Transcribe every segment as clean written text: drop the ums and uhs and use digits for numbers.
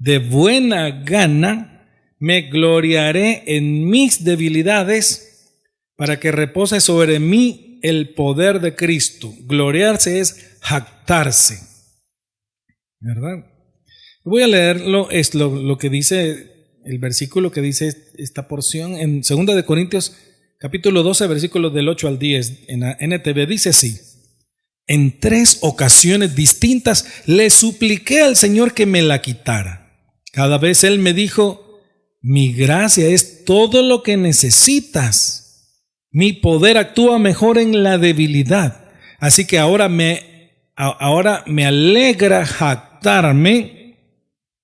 de buena gana me gloriaré en mis debilidades para que repose sobre mí el poder de Cristo. Gloriarse es jactarse, ¿verdad? Voy a leerlo, es lo que dice el versículo que dice esta porción en 2 de Corintios capítulo 12, versículos del 8 al 10, en la NTV, dice así: en 3 ocasiones distintas le supliqué al Señor que me la quitara. Cada vez Él me dijo: mi gracia es todo lo que necesitas. Mi poder actúa mejor en la debilidad. Así que ahora me alegra jactarme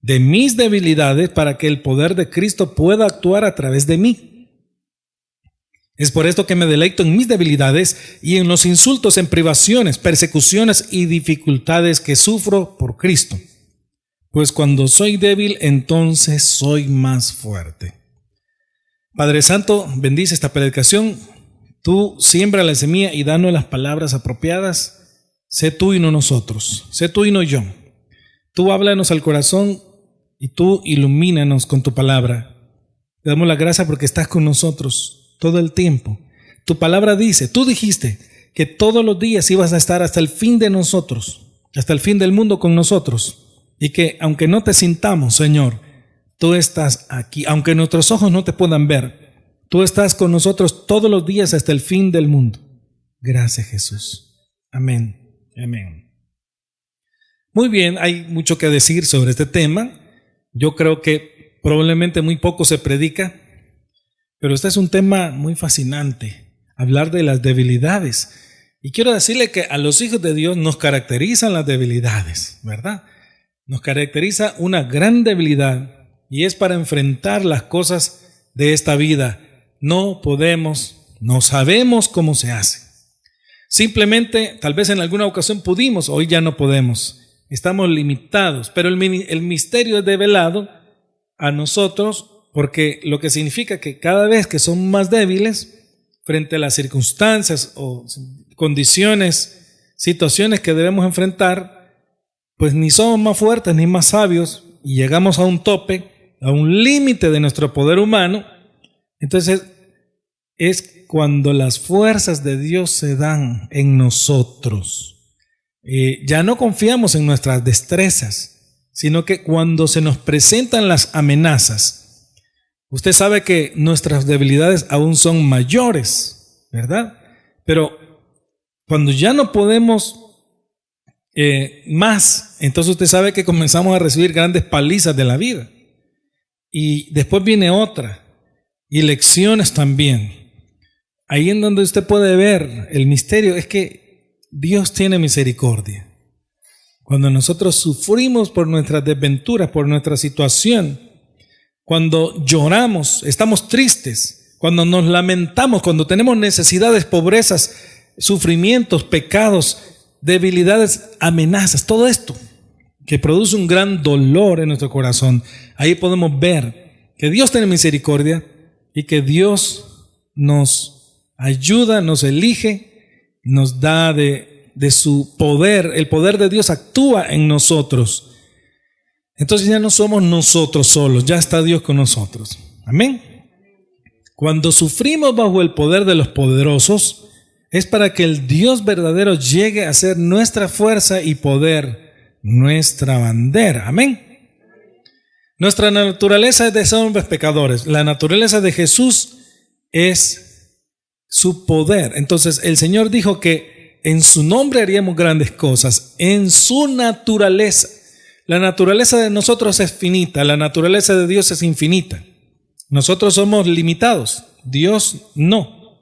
de mis debilidades para que el poder de Cristo pueda actuar a través de mí. Es por esto que me deleito en mis debilidades y en los insultos, en privaciones, persecuciones y dificultades que sufro por Cristo. Pues cuando soy débil, entonces soy más fuerte. Padre Santo, bendice esta predicación. Tú siembra la semilla y danos las palabras apropiadas. Sé tú y no nosotros. Sé tú y no yo. Tú háblanos al corazón y tú ilumínanos con tu palabra. Te damos la gracia porque estás con nosotros todo el tiempo. Tu palabra dice, tú dijiste que todos los días ibas a estar hasta el fin de nosotros, hasta el fin del mundo con nosotros, y que aunque no te sintamos, Señor, tú estás aquí. Aunque nuestros ojos no te puedan ver, tú estás con nosotros todos los días hasta el fin del mundo. Gracias, Jesús. Amén. Amén. Muy bien, hay mucho que decir sobre este tema. Yo creo que probablemente muy poco se predica, pero este es un tema muy fascinante, hablar de las debilidades. Y quiero decirle que a los hijos de Dios nos caracterizan las debilidades, ¿verdad? Nos caracteriza una gran debilidad y es para enfrentar las cosas de esta vida. No sabemos cómo se hace. Simplemente, tal vez en alguna ocasión pudimos, hoy ya no podemos. Estamos limitados, pero el misterio es develado a nosotros, porque lo que significa que cada vez que somos más débiles frente a las circunstancias o condiciones, situaciones que debemos enfrentar, pues ni somos más fuertes ni más sabios y llegamos a un tope, a un límite de nuestro poder humano. Entonces es cuando las fuerzas de Dios se dan en nosotros. Ya no confiamos en nuestras destrezas, sino que cuando se nos presentan las amenazas, usted sabe que nuestras debilidades aún son mayores, ¿verdad? Pero cuando ya no podemos más, entonces usted sabe que comenzamos a recibir grandes palizas de la vida. Y después viene otra, y lecciones también. Ahí en donde usted puede ver el misterio es que Dios tiene misericordia. Cuando nosotros sufrimos por nuestras desventuras, por nuestra situación, cuando lloramos, estamos tristes, cuando nos lamentamos, cuando tenemos necesidades, pobrezas, sufrimientos, pecados, debilidades, amenazas, todo esto que produce un gran dolor en nuestro corazón, ahí podemos ver que Dios tiene misericordia y que Dios nos ayuda, nos elige, nos da de su poder. El poder de Dios actúa en nosotros. Entonces ya no somos nosotros solos, ya está Dios con nosotros. Amén. Cuando sufrimos bajo el poder de los poderosos, es para que el Dios verdadero llegue a ser nuestra fuerza y poder, nuestra bandera. Amén. Nuestra naturaleza es de hombres pecadores. La naturaleza de Jesús es su poder. Entonces el Señor dijo que en su nombre haríamos grandes cosas, en su naturaleza. La naturaleza de nosotros es finita, la naturaleza de Dios es infinita. Nosotros somos limitados, Dios no.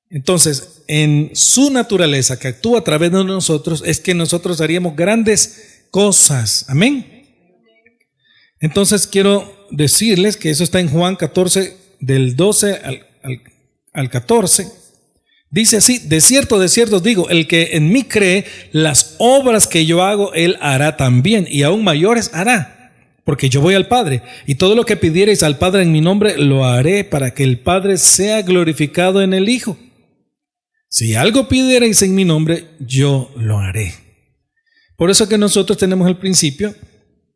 Entonces, en su naturaleza que actúa a través de nosotros es que nosotros haríamos grandes cosas. Amén. Entonces quiero decirles que eso está en Juan 14, del 12 al 14. Dice así: de cierto os digo, el que en mí cree, las obras que yo hago, él hará también, y aún mayores hará, porque yo voy al Padre, y todo lo que pidiereis al Padre en mi nombre, lo haré para que el Padre sea glorificado en el Hijo. Si algo pidiereis en mi nombre, yo lo haré. Por eso que nosotros tenemos el principio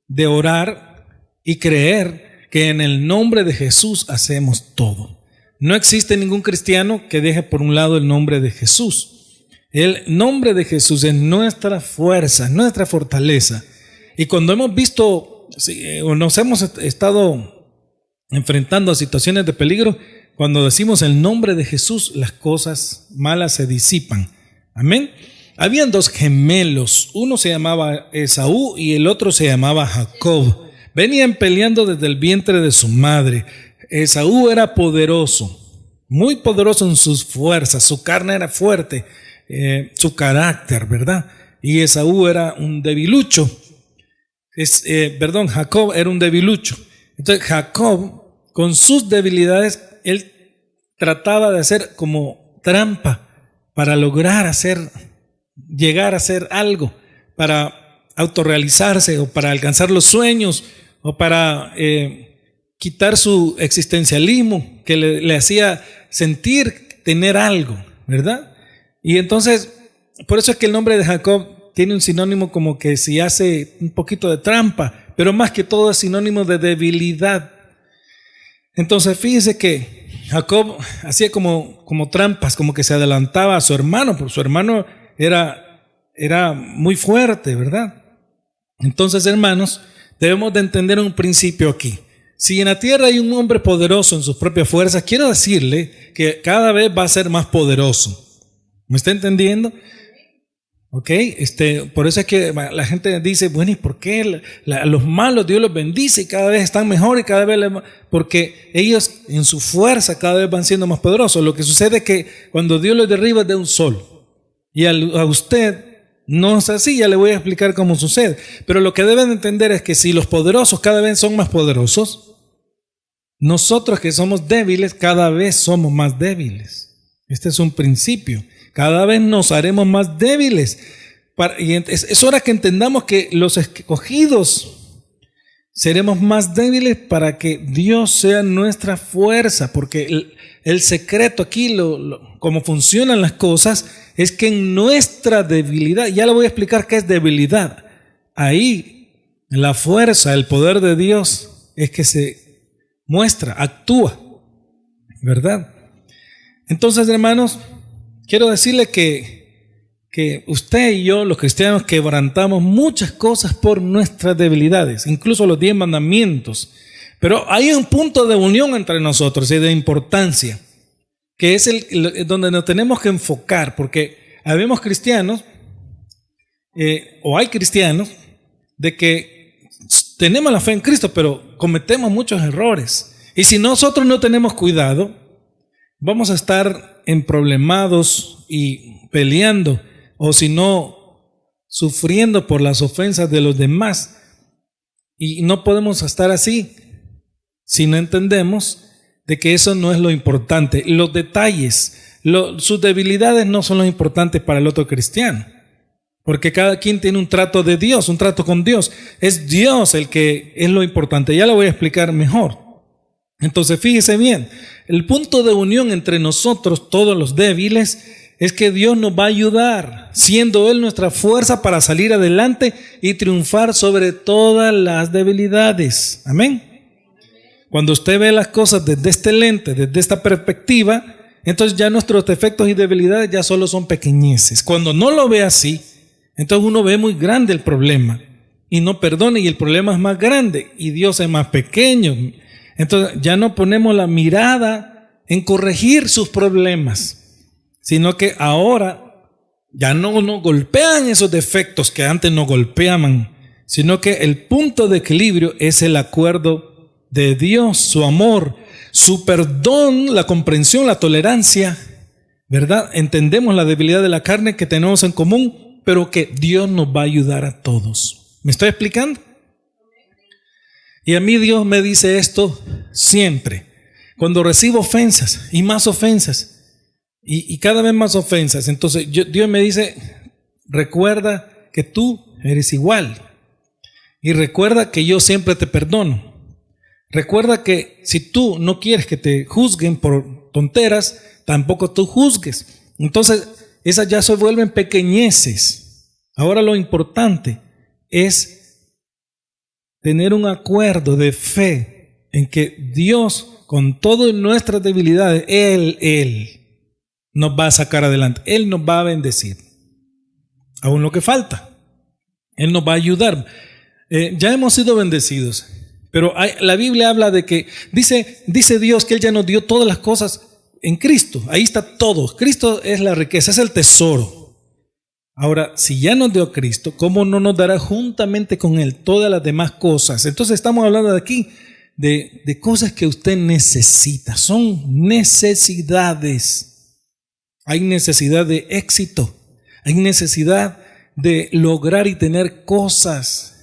de orar y creer que en el nombre de Jesús hacemos todo. No existe ningún cristiano que deje por un lado el nombre de Jesús. El nombre de Jesús es nuestra fuerza, nuestra fortaleza. Y cuando hemos visto o nos hemos estado enfrentando a situaciones de peligro, cuando decimos el nombre de Jesús, las cosas malas se disipan. Amén. Habían dos gemelos, uno se llamaba Esaú y el otro se llamaba Jacob. Venían peleando desde el vientre de su madre. Esaú era poderoso, muy poderoso en sus fuerzas, su carne era fuerte, su carácter, ¿verdad? Y Esaú era un debilucho. Jacob era un debilucho. Entonces Jacob, con sus debilidades, él trataba de hacer como trampa para lograr llegar a hacer algo, para autorrealizarse o para alcanzar los sueños o para quitar su existencialismo que le hacía sentir tener algo, ¿verdad? Y entonces, por eso es que el nombre de Jacob tiene un sinónimo como que si hace un poquito de trampa, pero más que todo es sinónimo de debilidad. Entonces fíjese que Jacob hacía como trampas, como que se adelantaba a su hermano, porque su hermano era muy fuerte, ¿verdad? Entonces, hermanos, debemos de entender un principio aquí. Si en la tierra hay un hombre poderoso en sus propias fuerzas, quiero decirle que cada vez va a ser más poderoso. ¿Me está entendiendo? Ok, por eso es que la gente dice, bueno, ¿y por qué los malos Dios los bendice y cada vez están mejor y cada vez porque ellos en su fuerza cada vez van siendo más poderosos? Lo que sucede es que cuando Dios los derriba de un solo y a usted no es así, ya le voy a explicar cómo sucede, pero lo que deben entender es que si los poderosos cada vez son más poderosos, nosotros que somos débiles cada vez somos más débiles. Este es un principio. Cada vez nos haremos más débiles. Y es hora que entendamos que los escogidos seremos más débiles para que Dios sea nuestra fuerza. Porque el secreto aquí, cómo funcionan las cosas, es que en nuestra debilidad, ya le voy a explicar qué es debilidad. Ahí la fuerza, el poder de Dios es que se muestra, actúa, ¿verdad? Entonces, hermanos, quiero decirle que usted y yo, los cristianos, quebrantamos muchas cosas por nuestras debilidades, incluso los 10 mandamientos. Pero hay un punto de unión entre nosotros y de importancia, que es donde nos tenemos que enfocar, porque habemos cristianos, o hay cristianos, de que tenemos la fe en Cristo, pero cometemos muchos errores. Y si nosotros no tenemos cuidado, vamos a estar emproblemados y peleando, o si no, sufriendo por las ofensas de los demás. Y no podemos estar así si no entendemos de que eso no es lo importante. Los detalles, sus debilidades no son lo importante para el otro cristiano, porque cada quien tiene un trato de Dios, un trato con Dios. Es Dios el que es lo importante. Ya lo voy a explicar mejor. Entonces fíjese bien, el punto de unión entre nosotros, todos los débiles, es que Dios nos va a ayudar, siendo Él nuestra fuerza para salir adelante y triunfar sobre todas las debilidades. Amén. Cuando usted ve las cosas desde este lente, desde esta perspectiva, entonces ya nuestros defectos y debilidades ya solo son pequeñeces. Cuando no lo ve así, entonces uno ve muy grande el problema y no perdona, y el problema es más grande y Dios es más pequeño. Entonces ya no ponemos la mirada en corregir sus problemas, sino que ahora ya no nos golpean esos defectos que antes nos golpeaban, sino que el punto de equilibrio es el acuerdo de Dios, su amor, su perdón, la comprensión, la tolerancia, ¿verdad? Entendemos la debilidad de la carne que tenemos en común, pero que Dios nos va a ayudar a todos. ¿Me estoy explicando? Y a mí Dios me dice esto siempre. Cuando recibo ofensas y más ofensas y cada vez más ofensas, entonces Dios me dice, recuerda que tú eres igual y recuerda que yo siempre te perdono. Recuerda que si tú no quieres que te juzguen por tonteras, tampoco tú juzgues. Entonces esas ya se vuelven pequeñeces. Ahora lo importante es tener un acuerdo de fe en que Dios, con todas nuestras debilidades, Él nos va a sacar adelante. Él nos va a bendecir. Aún lo que falta, Él nos va a ayudar. Ya hemos sido bendecidos, pero la Biblia habla de que, dice Dios que Él ya nos dio todas las cosas en Cristo. Ahí está todo. Cristo es la riqueza, es el tesoro. Ahora, si ya nos dio Cristo, ¿cómo no nos dará juntamente con Él todas las demás cosas? Entonces estamos hablando de aquí de cosas que usted necesita. Son necesidades. Hay necesidad de éxito. Hay necesidad de lograr y tener cosas.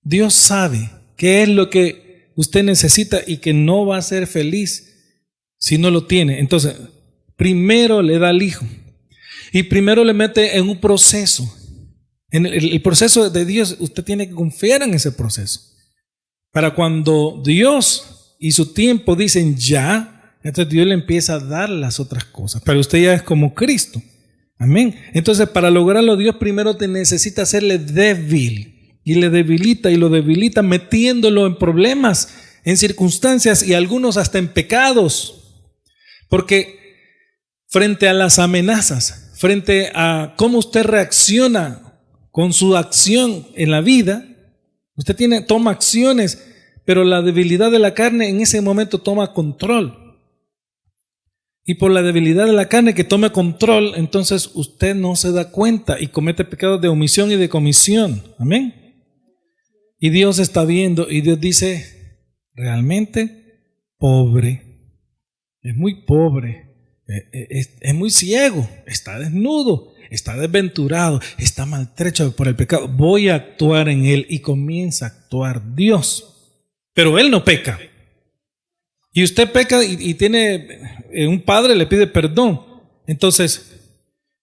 Dios sabe qué es lo que usted necesita y que no va a ser feliz si no lo tiene. Entonces, primero le da al Hijo y primero le mete en un proceso. En el proceso de Dios, usted tiene que confiar en ese proceso. Para cuando Dios y su tiempo dicen ya, entonces Dios le empieza a dar las otras cosas. Pero usted ya es como Cristo. Amén. Entonces, para lograrlo, Dios primero te necesita hacerle débil. Y le debilita y lo debilita metiéndolo en problemas, en circunstancias y algunos hasta en pecados. Porque frente a las amenazas, frente a cómo usted reacciona con su acción en la vida, usted toma acciones, pero la debilidad de la carne en ese momento toma control. Y por la debilidad de la carne que toma control, entonces usted no se da cuenta y comete pecados de omisión y de comisión. Amén. Y Dios está viendo y Dios dice, realmente pobre, es muy pobre, es muy ciego, está desnudo, está desventurado, está maltrecho por el pecado. Voy a actuar en él, y comienza a actuar Dios. Pero él no peca. Y usted peca y tiene un padre, le pide perdón. Entonces,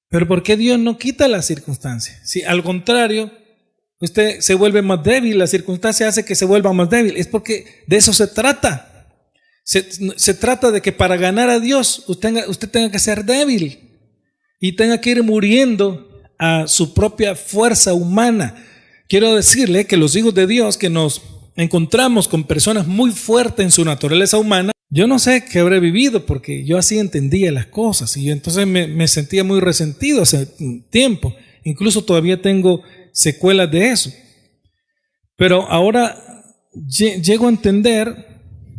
¿pero por qué Dios no quita las circunstancias? Si al contrario, usted se vuelve más débil, la circunstancia hace que se vuelva más débil. Es porque de eso se trata. Se trata de que para ganar a Dios usted tenga que ser débil y tenga que ir muriendo a su propia fuerza humana. Quiero decirle que los hijos de Dios que nos encontramos con personas muy fuertes en su naturaleza humana, yo no sé qué habré vivido porque yo así entendía las cosas y yo entonces me sentía muy resentido hace tiempo. Incluso todavía tengo secuelas de eso. Pero ahora llego a entender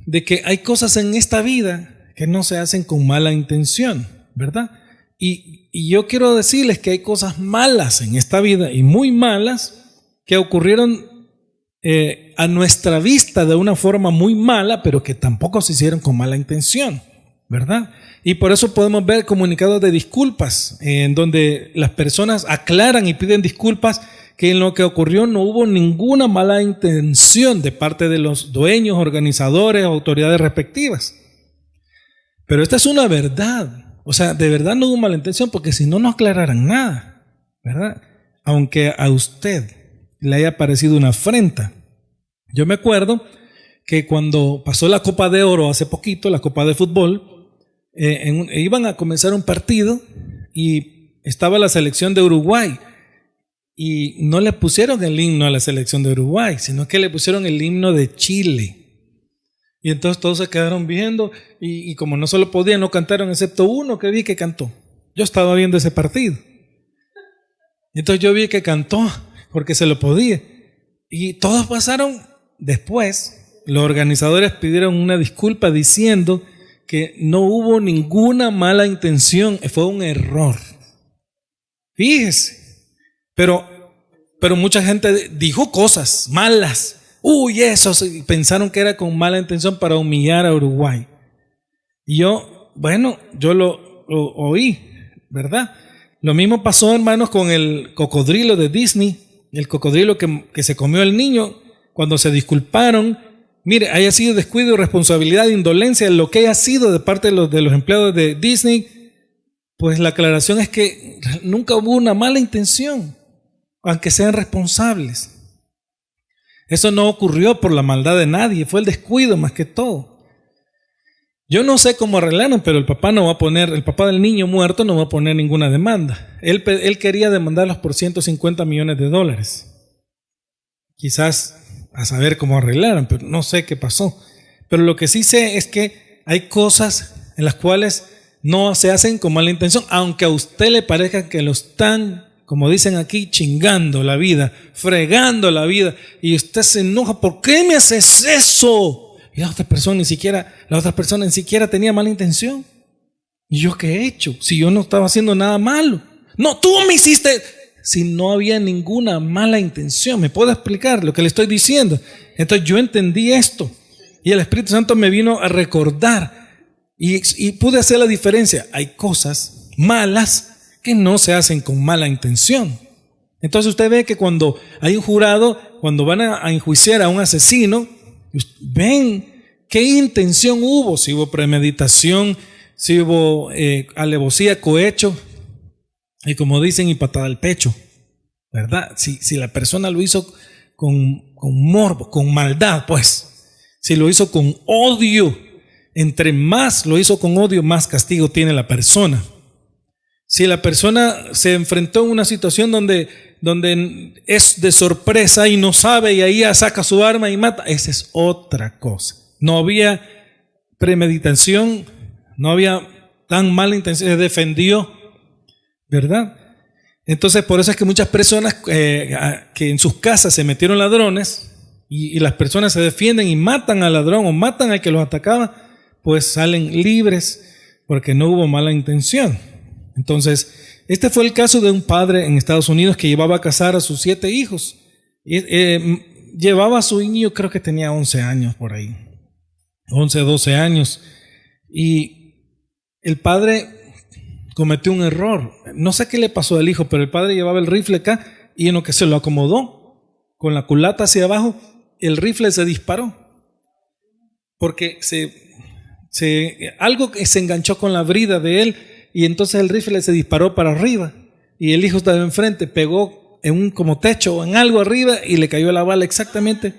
de que hay cosas en esta vida que no se hacen con mala intención, ¿verdad? Y yo quiero decirles que hay cosas malas en esta vida y muy malas que ocurrieron a nuestra vista de una forma muy mala, pero que tampoco se hicieron con mala intención, ¿verdad? Y por eso podemos ver comunicados de disculpas en donde las personas aclaran y piden disculpas que en lo que ocurrió no hubo ninguna mala intención de parte de los dueños, organizadores, autoridades respectivas. Pero esta es una verdad. O sea, de verdad no hubo mala intención porque si no, no aclararan nada, ¿verdad? Aunque a usted le haya parecido una afrenta. Yo me acuerdo que cuando pasó la Copa de Oro hace poquito, la Copa de Fútbol, iban a comenzar un partido y estaba la selección de Uruguay y no le pusieron el himno a la selección de Uruguay, sino que le pusieron el himno de Chile. Y entonces todos se quedaron viendo y como no solo podían, no cantaron excepto uno que vi que cantó. Yo estaba viendo ese partido. Y entonces yo vi que cantó porque se lo podía. Y todos pasaron después. Los organizadores pidieron una disculpa diciendo que no hubo ninguna mala intención, fue un error. Fíjese. Pero mucha gente dijo cosas malas. Uy, eso, pensaron que era con mala intención para humillar a Uruguay. Y yo lo oí, ¿verdad? Lo mismo pasó, hermanos, con el cocodrilo de Disney, el cocodrilo que se comió el niño, cuando se disculparon. Mire, haya sido descuido, irresponsabilidad, indolencia, lo que haya sido de parte de los empleados de Disney, pues la aclaración es que nunca hubo una mala intención, aunque sean responsables. Eso no ocurrió por la maldad de nadie, fue el descuido más que todo. Yo no sé cómo arreglaron, pero el papá del niño muerto no va a poner ninguna demanda. Él quería demandarlos por $150 millones. Quizás a saber cómo arreglaron, pero no sé qué pasó. Pero lo que sí sé es que hay cosas en las cuales no se hacen con mala intención, aunque a usted le parezca que lo están, como dicen aquí, chingando la vida, fregando la vida, y usted se enoja, ¿por qué me haces eso? Y la otra persona ni siquiera tenía mala intención. ¿Y yo qué he hecho? Si yo no estaba haciendo nada malo. No, tú me hiciste. Si no había ninguna mala intención. ¿Me puedo explicar lo que le estoy diciendo? Entonces yo entendí esto. Y el Espíritu Santo me vino a recordar. Y pude hacer la diferencia. Hay cosas malas que no se hacen con mala intención. Entonces usted ve que cuando hay un jurado, cuando van a enjuiciar a un asesino, ven qué intención hubo. Si hubo premeditación, si hubo alevosía, cohecho, y como dicen, y patada al pecho, ¿verdad? Si la persona lo hizo con morbo, con maldad, pues, si lo hizo con odio, entre más lo hizo con odio, más castigo tiene la persona. Si la persona se enfrentó a una situación donde es de sorpresa y no sabe, y ahí saca su arma y mata, esa es otra cosa. No había premeditación, no había tan mala intención, se defendió, ¿verdad? Entonces por eso es que muchas personas que en sus casas se metieron ladrones y las personas se defienden y matan al ladrón o matan al que los atacaba, pues salen libres porque no hubo mala intención. Entonces este fue el caso de un padre en Estados Unidos que llevaba a casar a sus 7 hijos. Llevaba a su niño, creo que tenía 11 años por ahí, 11, 12 años, y el padre cometió un error. No sé qué le pasó al hijo, pero el padre llevaba el rifle acá y en lo que se lo acomodó con la culata hacia abajo, el rifle se disparó porque algo que se enganchó con la brida de él, y entonces el rifle se disparó para arriba y el hijo estaba enfrente, pegó en un como techo o en algo arriba y le cayó la bala exactamente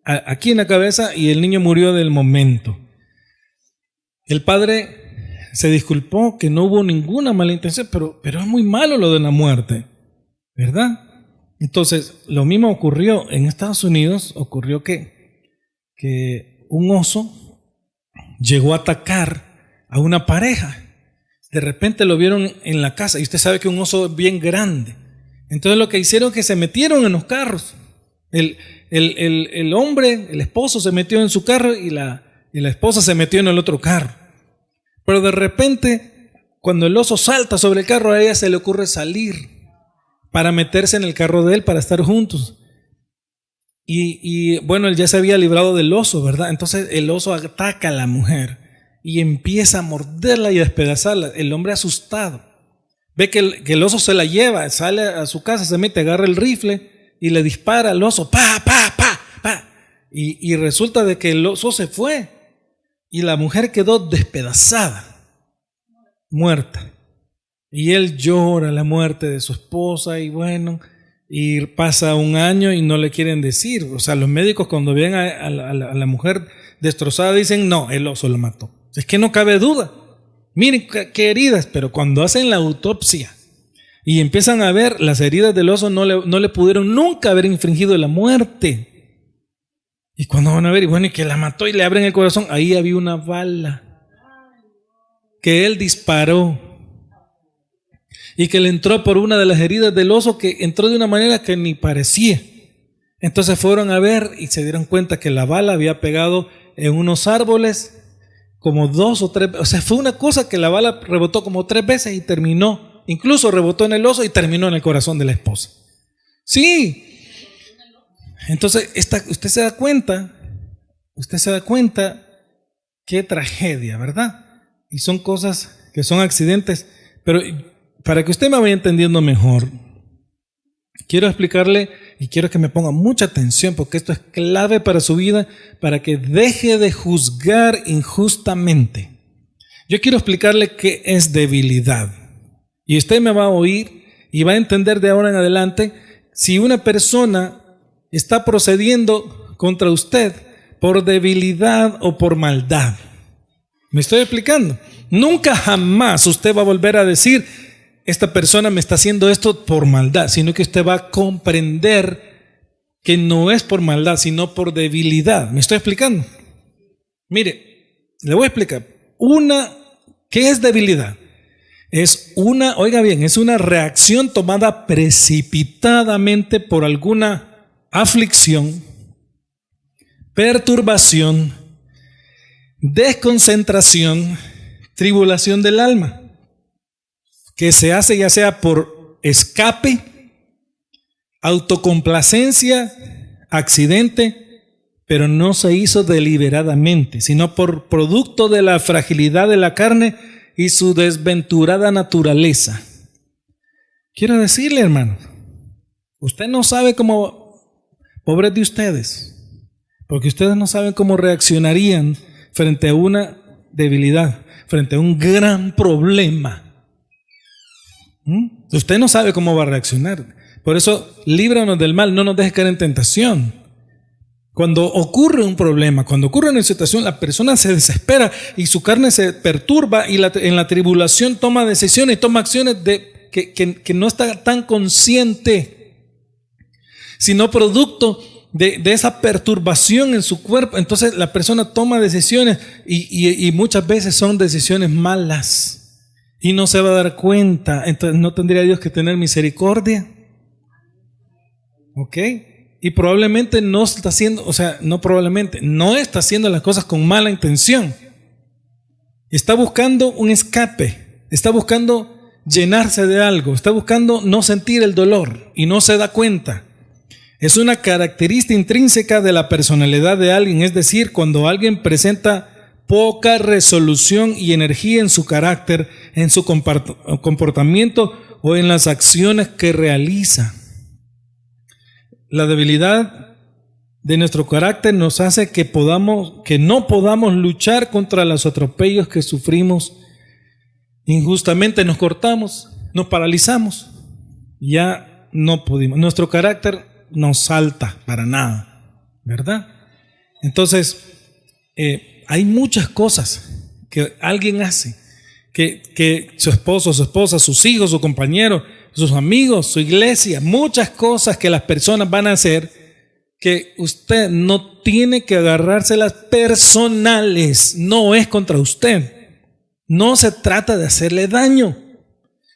aquí en la cabeza y el niño murió del momento. El padre se disculpó que no hubo ninguna mala intención, pero es muy malo lo de la muerte, ¿verdad? Entonces, lo mismo ocurrió en Estados Unidos. Ocurrió que un oso llegó a atacar a una pareja. De repente lo vieron en la casa, y usted sabe que un oso es bien grande. Entonces lo que hicieron es que se metieron en los carros. El hombre, el esposo, se metió en su carro y la esposa se metió en el otro carro. Pero de repente, cuando el oso salta sobre el carro, a ella se le ocurre salir para meterse en el carro de él para estar juntos. Y bueno, él ya se había librado del oso, ¿verdad? Entonces el oso ataca a la mujer y empieza a morderla y a despedazarla. El hombre asustado ve que el oso se la lleva, sale a su casa, se mete, agarra el rifle y le dispara al oso, pa, pa, pa, pa. Y resulta de que el oso se fue y la mujer quedó despedazada, muerta. Y él llora la muerte de su esposa, y bueno, y pasa un año y no le quieren decir. O sea, los médicos cuando ven a la mujer destrozada dicen, no, el oso la mató. Es que no cabe duda. Miren qué heridas, pero cuando hacen la autopsia y empiezan a ver las heridas del oso, no le pudieron nunca haber infringido la muerte. Y cuando van a ver, y bueno, y que la mató y le abren el corazón, ahí había una bala que él disparó y que le entró por una de las heridas del oso, que entró de una manera que ni parecía. Entonces fueron a ver y se dieron cuenta que la bala había pegado en unos árboles como 2 o 3, o sea, fue una cosa que la bala rebotó como 3 veces y terminó, incluso rebotó en el oso y terminó en el corazón de la esposa. Sí. Entonces, usted se da cuenta qué tragedia, ¿verdad? Y son cosas que son accidentes, pero para que usted me vaya entendiendo mejor, quiero explicarle y quiero que me ponga mucha atención, porque esto es clave para su vida, para que deje de juzgar injustamente. Yo quiero explicarle qué es debilidad, y usted me va a oír y va a entender de ahora en adelante si una persona está procediendo contra usted por debilidad o por maldad. ¿Me estoy explicando? Nunca jamás usted va a volver a decir, esta persona me está haciendo esto por maldad, sino que usted va a comprender que no es por maldad, sino por debilidad. ¿Me estoy explicando? Mire, le voy a explicar. ¿Qué es debilidad? Oiga bien, es una reacción tomada precipitadamente por alguna aflicción, perturbación, desconcentración, tribulación del alma, que se hace ya sea por escape, autocomplacencia, accidente, pero no se hizo deliberadamente, sino por producto de la fragilidad de la carne y su desventurada naturaleza. Quiero decirle, hermano, usted no sabe cómo, pobres de ustedes, porque ustedes no saben cómo reaccionarían frente a una debilidad, frente a un gran problema. Usted no sabe cómo va a reaccionar. Por eso, líbranos del mal, no nos dejes caer en tentación. Cuando ocurre un problema, cuando ocurre una situación, la persona se desespera y su carne se perturba y en la tribulación toma decisiones, toma acciones que no está tan consciente, sino producto de esa perturbación en su cuerpo. Entonces la persona toma decisiones y muchas veces son decisiones malas y no se va a dar cuenta. Entonces, ¿no tendría Dios que tener misericordia? ¿Ok? Y probablemente no está haciendo, no está haciendo las cosas con mala intención. Está buscando un escape, está buscando llenarse de algo, está buscando no sentir el dolor y no se da cuenta. Es una característica intrínseca de la personalidad de alguien, es decir, cuando alguien presenta poca resolución y energía en su carácter, en su comportamiento o en las acciones que realiza. La debilidad de nuestro carácter nos hace que no podamos luchar contra los atropellos que sufrimos injustamente. Nos cortamos, nos paralizamos, ya no pudimos. Nuestro carácter no salta para nada, ¿verdad? Entonces, hay muchas cosas que alguien hace, que su esposo, su esposa, sus hijos, su compañero, sus amigos, su iglesia, muchas cosas que las personas van a hacer que usted no tiene que agarrárselas personales, no es contra usted, no se trata de hacerle daño.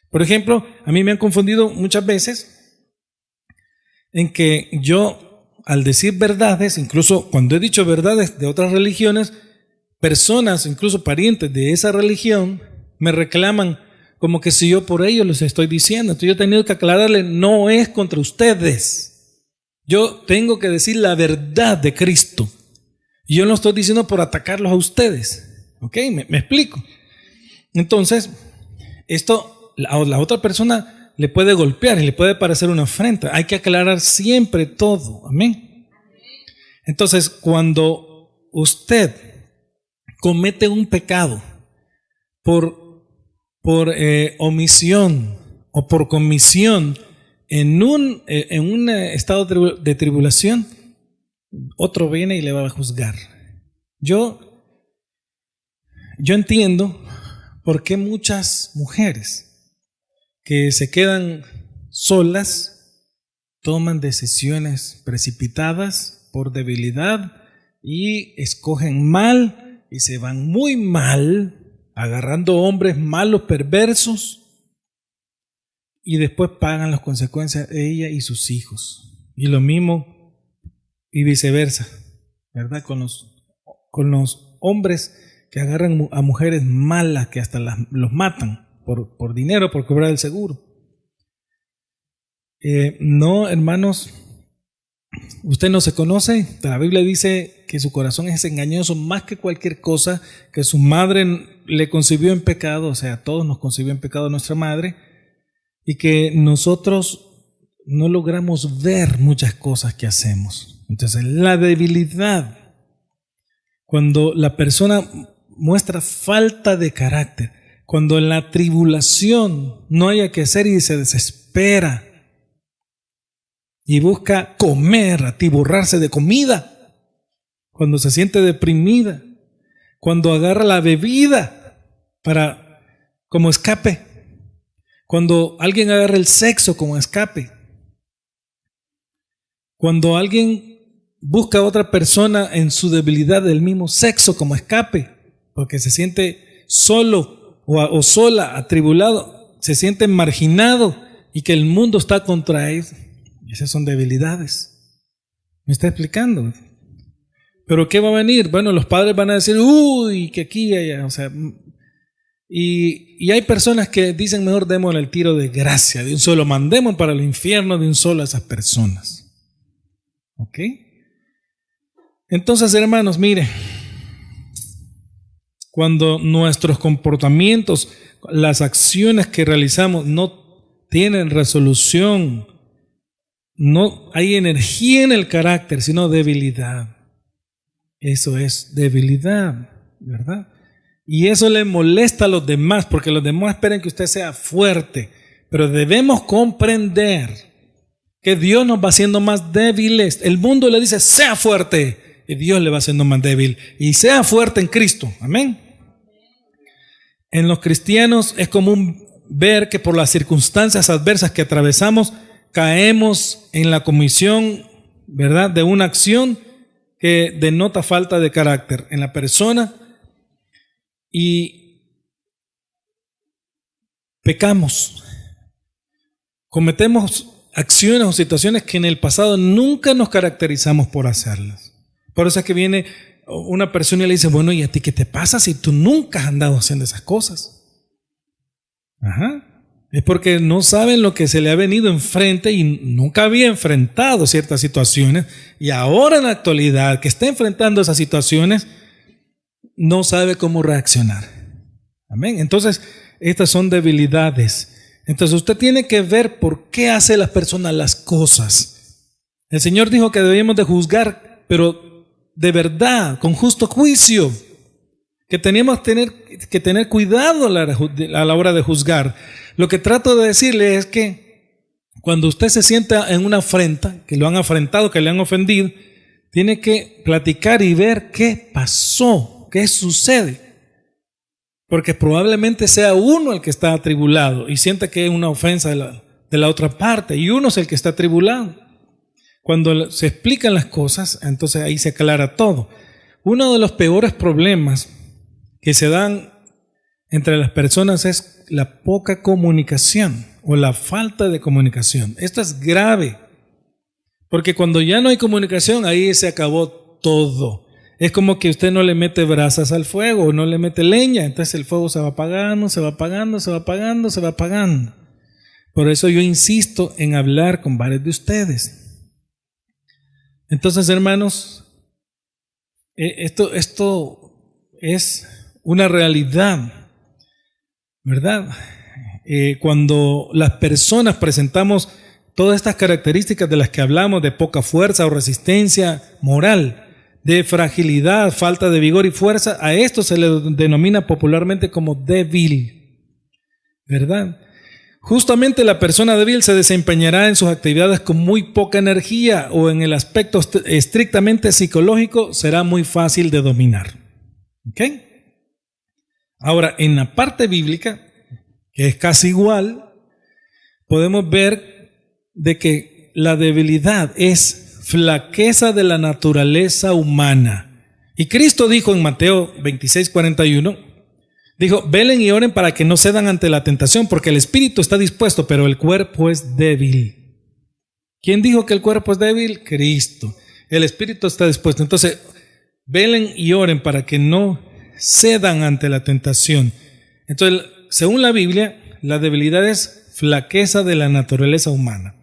Por ejemplo, a mí me han confundido muchas veces en que yo, al decir verdades, incluso cuando he dicho verdades de otras religiones, personas, incluso parientes de esa religión, me reclaman como que si yo por ellos les estoy diciendo. Entonces yo he tenido que aclararle, no es contra ustedes. Yo tengo que decir la verdad de Cristo. Y yo no estoy diciendo por atacarlos a ustedes. ¿Ok? ¿Me explico? Entonces, la otra persona le puede golpear y le puede parecer una afrenta. Hay que aclarar siempre todo. Amén. Entonces, cuando usted comete un pecado por omisión o por comisión en un estado de tribulación, otro viene y le va a juzgar. Yo entiendo por qué muchas mujeres que se quedan solas toman decisiones precipitadas por debilidad y escogen mal y se van muy mal, agarrando hombres malos, perversos, y después pagan las consecuencias de ella y sus hijos. Y lo mismo y viceversa, ¿verdad? Con los hombres que agarran a mujeres malas, que hasta los matan por dinero, por cobrar el seguro. No, hermanos, usted no se conoce. La Biblia dice que su corazón es engañoso más que cualquier cosa, que su madre le concibió en pecado, o sea, todos nos concibió en pecado nuestra madre, y que nosotros no logramos ver muchas cosas que hacemos. Entonces, la debilidad, cuando la persona muestra falta de carácter, cuando en la tribulación no haya que hacer y se desespera y busca comer, atiborrarse de comida, cuando se siente deprimida, cuando agarra la bebida como escape, cuando alguien agarra el sexo como escape, Cuando alguien busca a otra persona en su debilidad del mismo sexo como escape, porque se siente solo o sola, atribulado, se siente marginado y que el mundo está contra él. Esas son debilidades. ¿Me está explicando? ¿Pero qué va a venir? Bueno, los padres van a decir, uy, que aquí y allá. O sea, y hay personas que dicen, mejor démosle el tiro de gracia, de un solo, mandemos para el infierno de un solo a esas personas. ¿Ok? Entonces, hermanos, mire, cuando nuestros comportamientos, las acciones que realizamos no tienen resolución, no hay energía en el carácter, sino debilidad. Eso es debilidad, ¿verdad? Y eso le molesta a los demás, porque los demás esperan que usted sea fuerte. Pero debemos comprender que Dios nos va haciendo más débiles. El mundo le dice, sea fuerte, y Dios le va haciendo más débil. Y sea fuerte en Cristo. Amén. En los cristianos es común ver que por las circunstancias adversas que atravesamos, caemos en la comisión, ¿verdad?, de una acción que denota falta de carácter en la persona y pecamos. Cometemos acciones o situaciones que en el pasado nunca nos caracterizamos por hacerlas. Por eso es que viene una persona y le dice, bueno, ¿y a ti qué te pasa si tú nunca has andado haciendo esas cosas? Ajá. Es porque no saben lo que se le ha venido enfrente y nunca había enfrentado ciertas situaciones, y ahora en la actualidad que está enfrentando esas situaciones no sabe cómo reaccionar. Amén. Entonces, estas son debilidades. Entonces usted tiene que ver por qué hace la persona las cosas. El Señor dijo que debíamos de juzgar, pero de verdad, con justo juicio, que teníamos que tener cuidado a la hora de juzgar. Lo que trato de decirle es que cuando usted se sienta en una afrenta, que lo han afrentado, que le han ofendido, tiene que platicar y ver qué pasó, qué sucede. Porque probablemente sea uno el que está atribulado y siente que es una ofensa de la otra parte, y uno es el que está atribulado. Cuando se explican las cosas, entonces ahí se aclara todo. Uno de los peores problemas que se dan entre las personas es la poca comunicación o la falta de comunicación. Esto es grave, porque cuando ya no hay comunicación, ahí se acabó todo. Es como que usted no le mete brasas al fuego, no le mete leña, entonces el fuego se va apagando, se va apagando, se va apagando, se va apagando. Por eso yo insisto en hablar con varios de ustedes. Entonces, hermanos, esto es una realidad, ¿verdad? Cuando las personas presentamos todas estas características de las que hablamos, de poca fuerza o resistencia moral, de fragilidad, falta de vigor y fuerza, a esto se le denomina popularmente como débil, ¿verdad? Justamente la persona débil se desempeñará en sus actividades con muy poca energía, o en el aspecto estrictamente psicológico será muy fácil de dominar. ¿Ok? Ahora, en la parte bíblica, que es casi igual, podemos ver de que la debilidad es flaqueza de la naturaleza humana. Y Cristo dijo en Mateo 26:41, dijo, velen y oren para que no cedan ante la tentación, porque el espíritu está dispuesto, pero el cuerpo es débil. ¿Quién dijo que el cuerpo es débil? Cristo. El espíritu está dispuesto. Entonces, velen y oren para que no cedan ante la tentación. Entonces, según la Biblia, la debilidad es flaqueza de la naturaleza humana.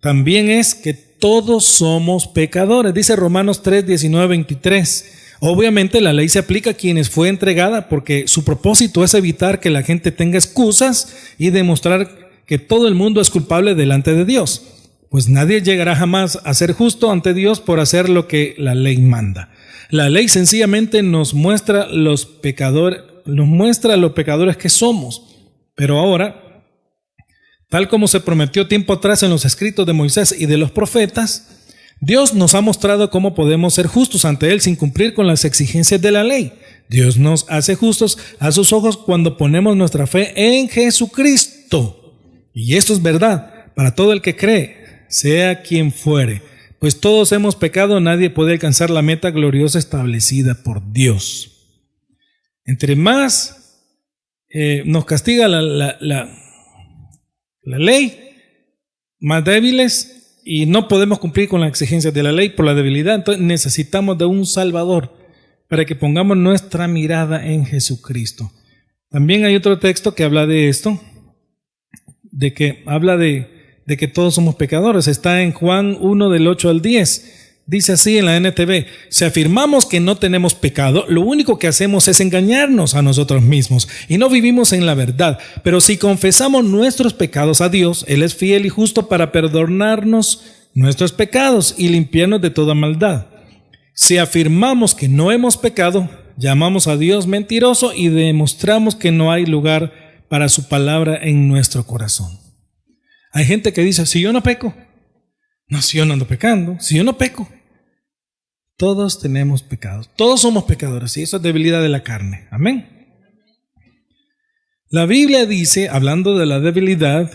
También es que todos somos pecadores. Dice Romanos 3, 19, 23. Obviamente la ley se aplica a quienes fue entregada porque su propósito es evitar que la gente tenga excusas y demostrar que todo el mundo es culpable delante de Dios. Pues nadie llegará jamás a ser justo ante Dios por hacer lo que la ley manda. La ley sencillamente nos muestra lo pecadores que somos. Pero ahora, tal como se prometió tiempo atrás en los escritos de Moisés y de los profetas, Dios nos ha mostrado cómo podemos ser justos ante Él sin cumplir con las exigencias de la ley. Dios nos hace justos a sus ojos cuando ponemos nuestra fe en Jesucristo. Y esto es verdad para todo el que cree. sea quien fuere, pues todos hemos pecado, nadie puede alcanzar la meta gloriosa establecida por Dios. Entre más nos castiga la ley, más débiles, y no podemos cumplir con las exigencias de la ley por la debilidad. Entonces necesitamos de un Salvador para que pongamos nuestra mirada en Jesucristo. También hay otro texto que habla de esto, de que habla de que todos somos pecadores. Está en Juan 1 del 8 al 10. Dice así en la NTV: si afirmamos que no tenemos pecado, lo único que hacemos es engañarnos a nosotros mismos y no vivimos en la verdad. Pero si confesamos nuestros pecados a Dios, Él es fiel y justo para perdonarnos nuestros pecados y limpiarnos de toda maldad. Si afirmamos que no hemos pecado, llamamos a Dios mentiroso y demostramos que no hay lugar para su palabra en nuestro corazón. Hay gente que dice: si yo no peco, no, si yo no ando pecando, si yo no peco. Todos tenemos pecados, todos somos pecadores, y eso es debilidad de la carne. Amén. La Biblia dice, hablando de la debilidad,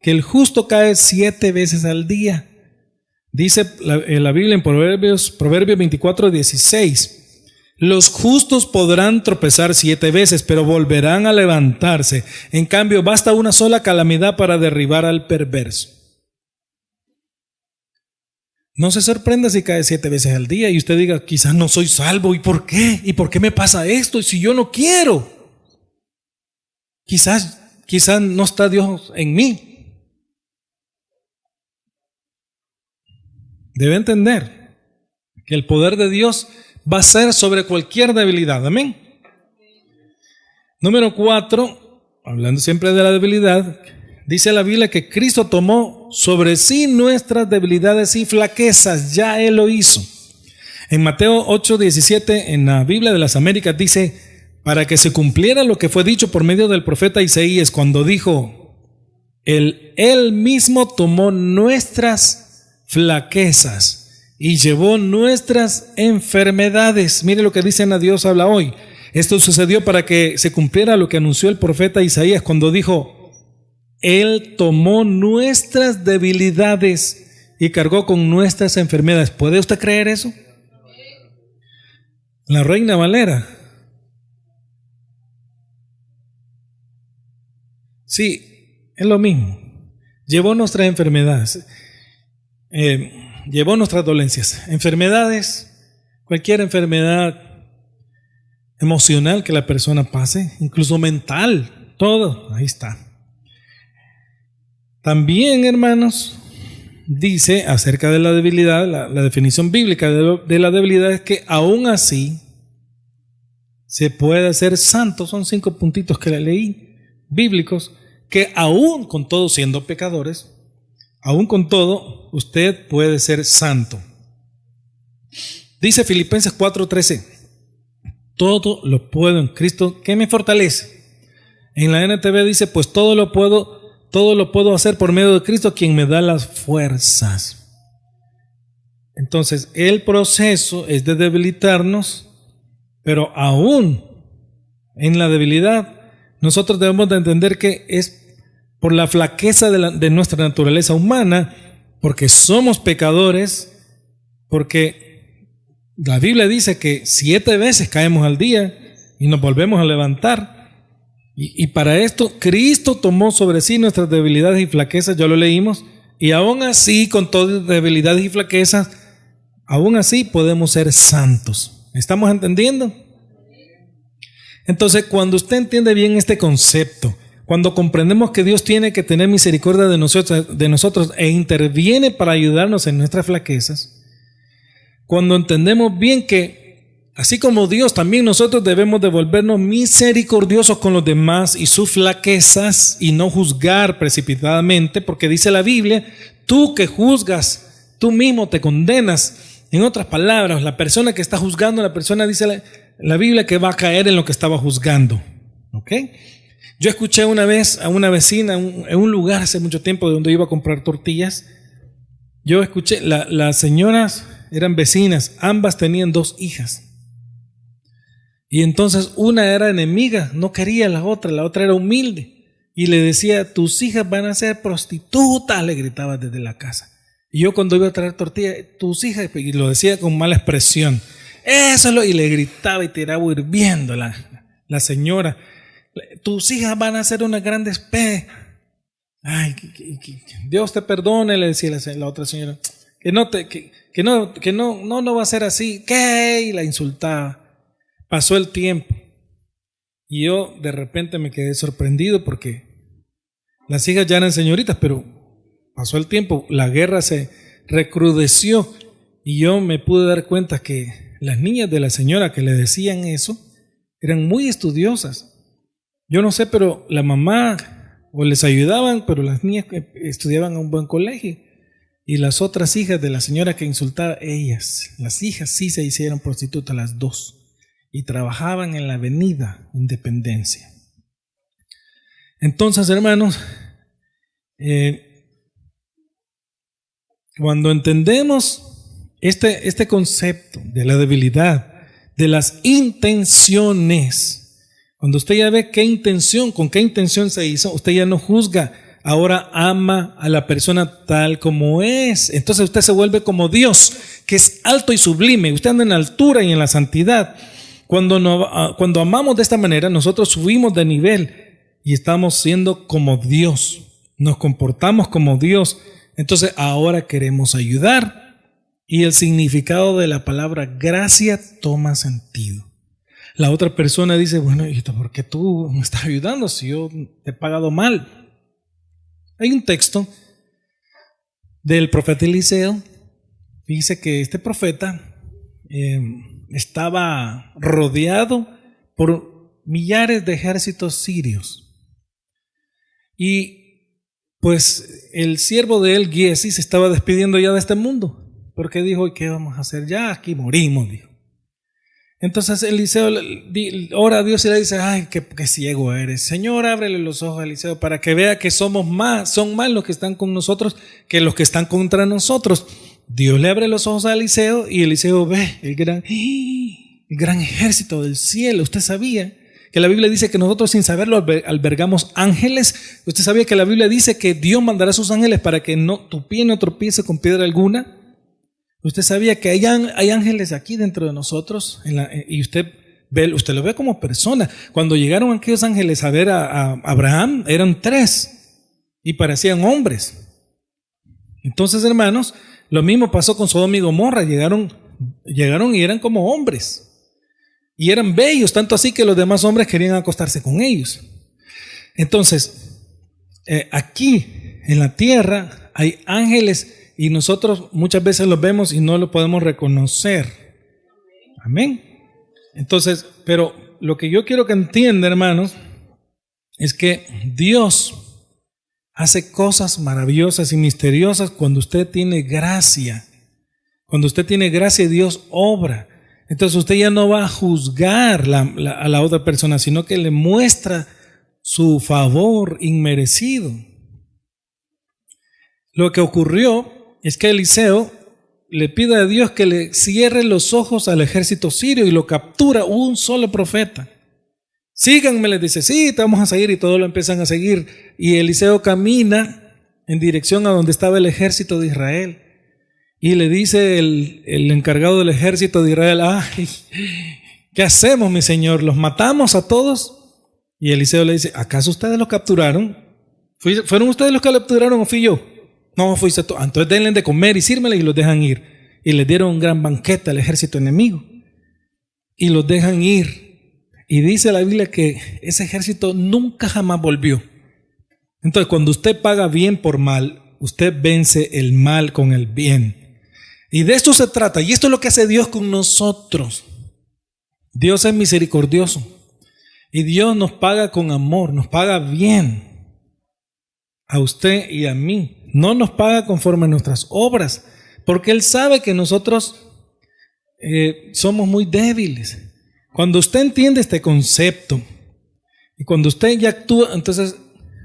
que el justo cae 7 veces al día. Dice la Biblia en Proverbios 24:16: los justos podrán tropezar 7 veces, pero volverán a levantarse. En cambio, basta una sola calamidad para derribar al perverso. No se sorprenda si cae 7 veces al día y usted diga: quizás no soy salvo. ¿Y por qué? ¿Y por qué me pasa esto? ¿Y si yo no quiero? Quizás no está Dios en mí. Debe entender que el poder de Dios va a ser sobre cualquier debilidad. Amén. Número 4, hablando siempre de la debilidad, dice la Biblia que Cristo tomó sobre sí nuestras debilidades y flaquezas. Ya Él lo hizo. En Mateo 8:17, en la Biblia de las Américas, dice: para que se cumpliera lo que fue dicho por medio del profeta Isaías, cuando dijo: Él mismo tomó nuestras flaquezas y llevó nuestras enfermedades. Mire lo que dice en A Dios habla hoy. Esto sucedió para que se cumpliera lo que anunció el profeta Isaías cuando dijo: Él tomó nuestras debilidades y cargó con nuestras enfermedades. ¿Puede usted creer eso? La Reina Valera. Sí, es lo mismo. Llevó nuestras enfermedades, llevó nuestras dolencias. Enfermedades, cualquier enfermedad emocional que la persona pase, incluso mental, todo, ahí está. También, hermanos, dice acerca de la debilidad, la definición bíblica de la debilidad es que aún así se puede ser santo. Son 5 puntitos que le leí, bíblicos, que aún con todo siendo pecadores, aún con todo, usted puede ser santo. Dice Filipenses 4:13: todo lo puedo en Cristo que me fortalece. En la NTV dice: pues todo lo puedo hacer por medio de Cristo, quien me da las fuerzas. Entonces, el proceso es de debilitarnos, pero aún en la debilidad, nosotros debemos de entender que es por la flaqueza de nuestra naturaleza humana, porque somos pecadores, porque la Biblia dice que 7 veces caemos al día y nos volvemos a levantar. Y para esto Cristo tomó sobre sí nuestras debilidades y flaquezas, ya lo leímos, y aún así, con todas debilidades y flaquezas, aún así podemos ser santos. ¿Estamos entendiendo? Entonces, cuando usted entiende bien este concepto, cuando comprendemos que Dios tiene que tener misericordia de nosotros e interviene para ayudarnos en nuestras flaquezas, cuando entendemos bien que así como Dios, también nosotros debemos de volvernos misericordiosos con los demás y sus flaquezas y no juzgar precipitadamente, porque dice la Biblia: tú que juzgas, tú mismo te condenas. En otras palabras, la persona que está juzgando, la persona, dice la Biblia, que va a caer en lo que estaba juzgando. ¿Ok? Yo escuché una vez a una vecina en un lugar hace mucho tiempo donde iba a comprar tortillas. Yo escuché, las señoras eran vecinas, ambas tenían 2 hijas. Y entonces una era enemiga, no quería a la otra era humilde. Y le decía: tus hijas van a ser prostitutas, le gritaba desde la casa. Y yo cuando iba a traer tortilla, tus hijas, y lo decía con mala expresión, eso es lo, y le gritaba y tiraba hirviendo la señora, tus hijas van a ser unas grandes Ay, que Dios te perdone, le decía la otra señora, que no va a ser así, ¿qué? Y la insultaba. Pasó el tiempo y yo de repente me quedé sorprendido porque las hijas ya eran señoritas, pero pasó el tiempo, la guerra se recrudeció y yo me pude dar cuenta que las niñas de la señora que le decían eso eran muy estudiosas. Yo no sé, pero la mamá o les ayudaban, pero las niñas estudiaban a un buen colegio. Y las otras hijas de la señora que insultaba, las hijas sí se hicieron prostitutas las dos y trabajaban en la avenida Independencia. Entonces, hermanos, cuando entendemos este concepto de la debilidad, de las intenciones, cuando usted ya ve con qué intención se hizo, usted ya no juzga. Ahora ama a la persona tal como es. Entonces usted se vuelve como Dios, que es alto y sublime. Usted anda en la altura y en la santidad. Cuando amamos de esta manera, nosotros subimos de nivel y estamos siendo como Dios. Nos comportamos como Dios. Entonces ahora queremos ayudar. Y el significado de la palabra gracia toma sentido. La otra persona dice, bueno, ¿y por qué tú me estás ayudando si yo te he pagado mal? Hay un texto del profeta Eliseo. Dice que este profeta estaba rodeado por millares de ejércitos sirios. Y pues el siervo de él, Giesi, se estaba despidiendo ya de este mundo. Porque dijo, ¿qué vamos a hacer? Ya aquí morimos, dijo. Entonces Eliseo ora a Dios y le dice, ay, qué ciego eres. Señor, ábrele los ojos a Eliseo para que vea que son más los que están con nosotros que los que están contra nosotros. Dios le abre los ojos a Eliseo y Eliseo ve el gran ejército del cielo. Usted sabía que la Biblia dice que nosotros sin saberlo albergamos ángeles. Usted sabía que la Biblia dice que Dios mandará a sus ángeles para que tu pie no tropiece con piedra alguna. Usted sabía que hay ángeles aquí dentro de nosotros y usted lo ve como persona. Cuando llegaron aquellos ángeles a ver a Abraham, eran 3 y parecían hombres. Entonces, hermanos, lo mismo pasó con Sodoma y Gomorra. Llegaron y eran como hombres y eran bellos, tanto así que los demás hombres querían acostarse con ellos. Entonces, aquí en la tierra hay ángeles y nosotros muchas veces los vemos y no lo podemos reconocer. Amén. Entonces, pero lo que yo quiero que entiendan, hermanos, es que Dios hace cosas maravillosas y misteriosas cuando usted tiene gracia. Cuando usted tiene gracia, Dios obra. Entonces usted ya no va a juzgar a la otra persona, sino que le muestra su favor inmerecido. Lo que ocurrió es que Eliseo le pide a Dios que le cierre los ojos al ejército sirio y lo captura un solo profeta. Síganme, les dice, sí, te vamos a seguir, y todos lo empiezan a seguir. Y Eliseo camina en dirección a donde estaba el ejército de Israel. Y le dice el encargado del ejército de Israel, ay, ¿qué hacemos, mi señor? ¿Los matamos a todos? Y Eliseo le dice, ¿acaso ustedes los capturaron? ¿Fueron ustedes los que capturaron o fui yo? No, fuiste tú. Entonces denle de comer y sírmele y los dejan ir. Y les dieron un gran banquete al ejército enemigo. Y los dejan ir. Y dice la Biblia que ese ejército nunca jamás volvió. Entonces cuando usted paga bien por mal, usted vence el mal con el bien. Y de esto se trata. Y esto es lo que hace Dios con nosotros. Dios es misericordioso. Y Dios nos paga con amor, nos paga bien. A usted y a mí. No nos paga conforme a nuestras obras, porque Él sabe que nosotros somos muy débiles. Cuando usted entiende este concepto y cuando usted ya actúa, entonces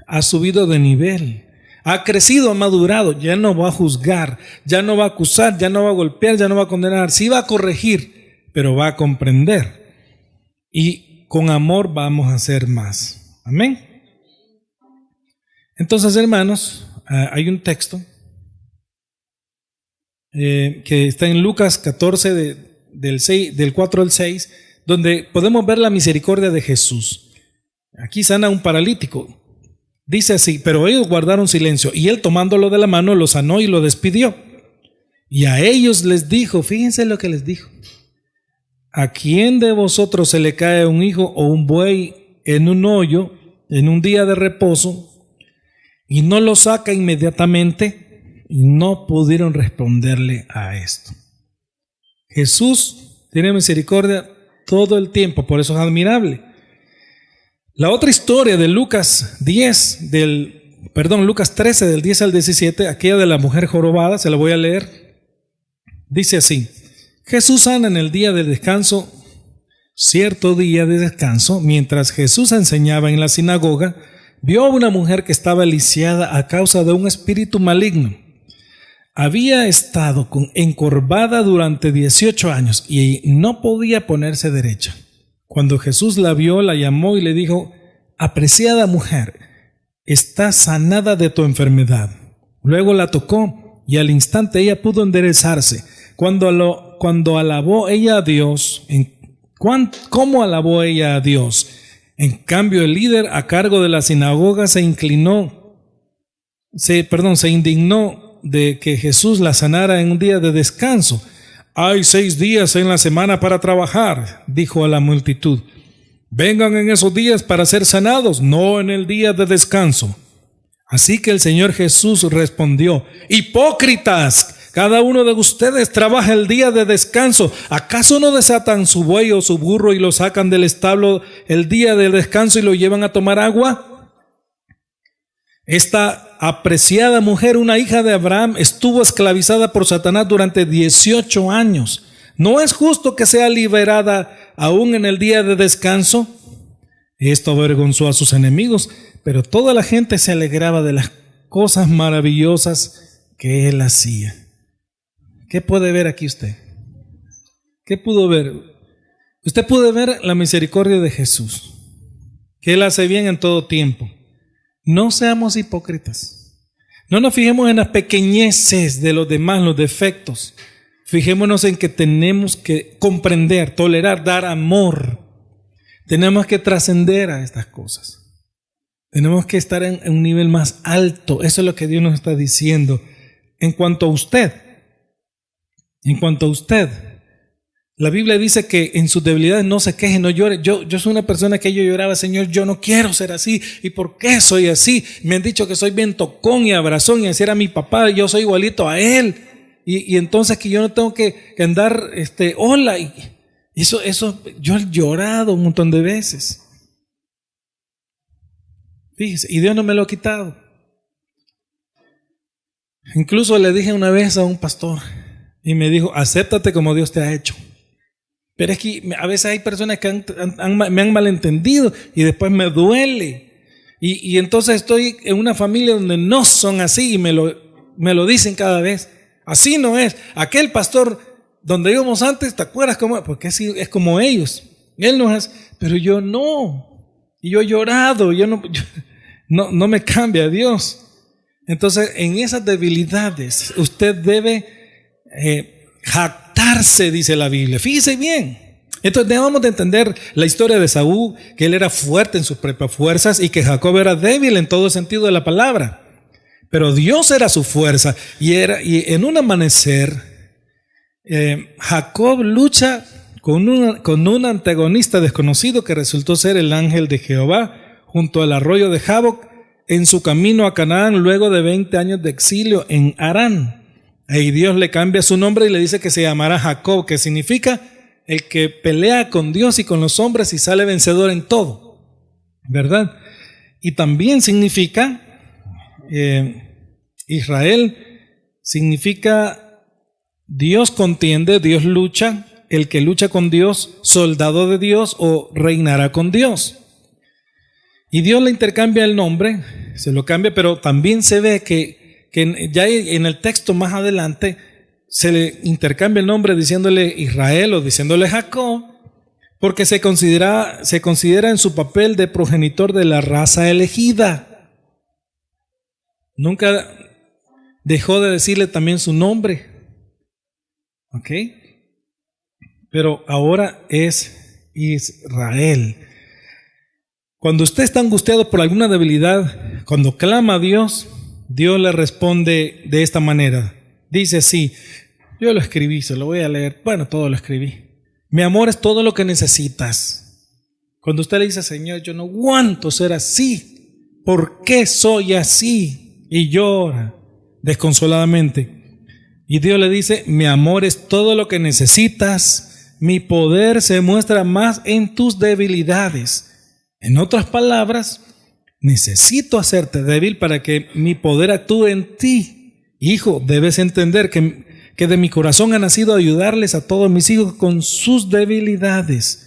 ha subido de nivel, ha crecido, ha madurado, ya no va a juzgar, ya no va a acusar, ya no va a golpear, ya no va a condenar, sí va a corregir, pero va a comprender. Y con amor vamos a hacer más. Amén. Entonces, hermanos, hay un texto que está en Lucas 14, del 4 al 6, donde podemos ver la misericordia de Jesús. Aquí sana un paralítico. Dice así: pero ellos guardaron silencio, y él, tomándolo de la mano, lo sanó y lo despidió. Y a ellos les dijo, fíjense lo que les dijo: ¿a quién de vosotros se le cae un hijo o un buey en un hoyo en un día de reposo y no lo saca inmediatamente? Y no pudieron responderle a esto. Jesús tiene misericordia todo el tiempo, por eso es admirable. La otra historia de Lucas 13, del 10 al 17, aquella de la mujer jorobada, se la voy a leer. Dice así: Jesús sana en el día de descanso. Cierto día de descanso, mientras Jesús enseñaba en la sinagoga, vio a una mujer que estaba lisiada a causa de un espíritu maligno. Había estado encorvada durante 18 años y no podía ponerse derecha. Cuando Jesús la vio, la llamó y le dijo: apreciada mujer, estás sanada de tu enfermedad. Luego la tocó y al instante ella pudo enderezarse. Cuando alabó ella a Dios, ¿cómo alabó ella a Dios? En cambio, el líder a cargo de la sinagoga se indignó de que Jesús la sanara en un día de descanso. Hay 6 días en la semana para trabajar, dijo a la multitud. Vengan en esos días para ser sanados, no en el día de descanso. Así que el Señor Jesús respondió: hipócritas, cada uno de ustedes trabaja el día de descanso. ¿Acaso no desatan su buey o su burro y lo sacan del establo el día del descanso y lo llevan a tomar agua? Esta apreciada mujer, una hija de Abraham, estuvo esclavizada por Satanás durante 18 años. ¿No es justo que sea liberada aún en el día de descanso? Esto avergonzó a sus enemigos, pero toda la gente se alegraba de las cosas maravillosas que él hacía. ¿Qué puede ver aquí usted? ¿Qué pudo ver? Usted pudo ver la misericordia de Jesús, que él hace bien en todo tiempo. No seamos hipócritas. No nos fijemos en las pequeñeces de los demás, los defectos. Fijémonos en que tenemos que comprender, tolerar, dar amor. Tenemos que trascender a estas cosas. Tenemos que estar en un nivel más alto. Eso es lo que Dios nos está diciendo. En cuanto a usted, la Biblia dice que en sus debilidades no se queje, no llore. Yo soy una persona que yo lloraba: Señor, yo no quiero ser así. ¿Y por qué soy así? Me han dicho que soy bien tocón y abrazón, y así era mi papá, yo soy igualito a él. Y entonces que yo no tengo que andar, hola. Y eso, yo he llorado un montón de veces. Fíjese, y Dios no me lo ha quitado. Incluso le dije una vez a un pastor, y me dijo: acéptate como Dios te ha hecho. Pero es que a veces hay personas que me han malentendido y después me duele. Y entonces estoy en una familia donde no son así y me lo dicen cada vez. Así no es. Aquel pastor donde íbamos antes, ¿te acuerdas cómo? Porque así es como ellos. Él no es, pero yo no. Y yo he llorado, no me cambia Dios. Entonces, en esas debilidades, usted debe jactarse, dice la Biblia. Fíjese bien. Entonces debemos de entender la historia de Saúl, que él era fuerte en sus propias fuerzas y que Jacob era débil en todo sentido de la palabra. Pero Dios era su fuerza y en un amanecer Jacob lucha con un antagonista desconocido que resultó ser el ángel de Jehová junto al arroyo de Jaboc en su camino a Canaán luego de 20 años de exilio en Harán. Y Dios le cambia su nombre y le dice que se llamará Jacob, que significa el que pelea con Dios y con los hombres y sale vencedor en todo, ¿verdad? Y también significa Israel, significa Dios contiende, Dios lucha, el que lucha con Dios, soldado de Dios o reinará con Dios. Y Dios le intercambia el nombre, se lo cambia, pero también se ve que ya en el texto más adelante se le intercambia el nombre diciéndole Israel o diciéndole Jacob, porque se considera en su papel de progenitor de la raza elegida. Nunca dejó de decirle también su nombre. ¿Ok? Pero ahora es Israel. Cuando usted está angustiado por alguna debilidad, cuando clama a Dios, Dios le responde de esta manera. Dice así, yo lo escribí, se lo voy a leer. Bueno, todo lo escribí. Mi amor es todo lo que necesitas. Cuando usted le dice, Señor, yo no aguanto ser así. ¿Por qué soy así? Y llora desconsoladamente. Y Dios le dice, mi amor es todo lo que necesitas. Mi poder se muestra más en tus debilidades. En otras palabras, necesito hacerte débil para que mi poder actúe en ti. Hijo, debes entender que de mi corazón ha nacido ayudarles a todos mis hijos con sus debilidades.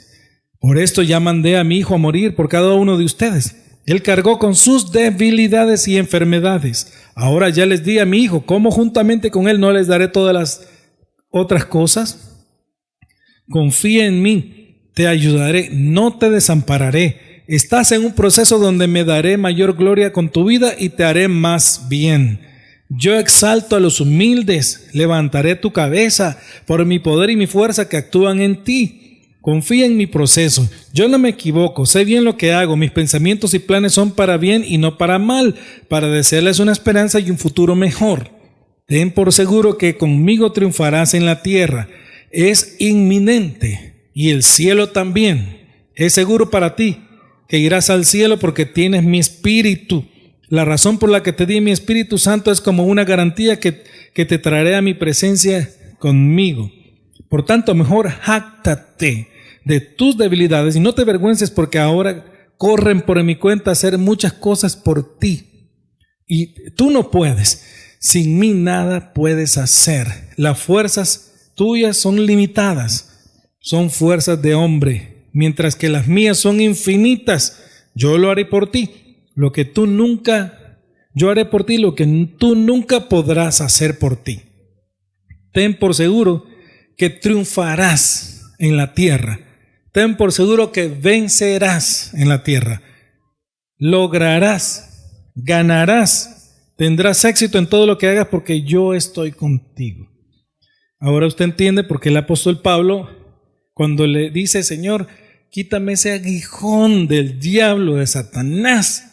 Por esto ya mandé a mi hijo a morir por cada uno de ustedes. Él cargó con sus debilidades y enfermedades. Ahora ya les di a mi hijo, ¿cómo juntamente con él no les daré todas las otras cosas? Confía en mí, te ayudaré, no te desampararé. Estás en un proceso donde me daré mayor gloria con tu vida y te haré más bien. Yo exalto a los humildes, levantaré tu cabeza por mi poder y mi fuerza que actúan en ti. Confía en mi proceso, yo no me equivoco, sé bien lo que hago, mis pensamientos y planes son para bien y no para mal, para desearles una esperanza y un futuro mejor. Ten por seguro que conmigo triunfarás en la tierra, es inminente, y el cielo también. Es seguro para ti que irás al cielo porque tienes mi espíritu. La razón por la que te di mi Espíritu Santo es como una garantía que te traeré a mi presencia conmigo. Por tanto, mejor jáctate de tus debilidades y no te avergüences porque ahora corren por mi cuenta a hacer muchas cosas por ti. Y tú no puedes. Sin mí nada puedes hacer. Las fuerzas tuyas son limitadas. Son fuerzas de hombre. Mientras que las mías son infinitas. Yo lo haré por ti. Yo haré por ti lo que tú nunca podrás hacer por ti. Ten por seguro que triunfarás en la tierra. Ten por seguro que vencerás en la tierra. Lograrás, ganarás, tendrás éxito en todo lo que hagas porque yo estoy contigo. Ahora usted entiende por qué el apóstol Pablo, cuando le dice, Señor, quítame ese aguijón del diablo, de Satanás,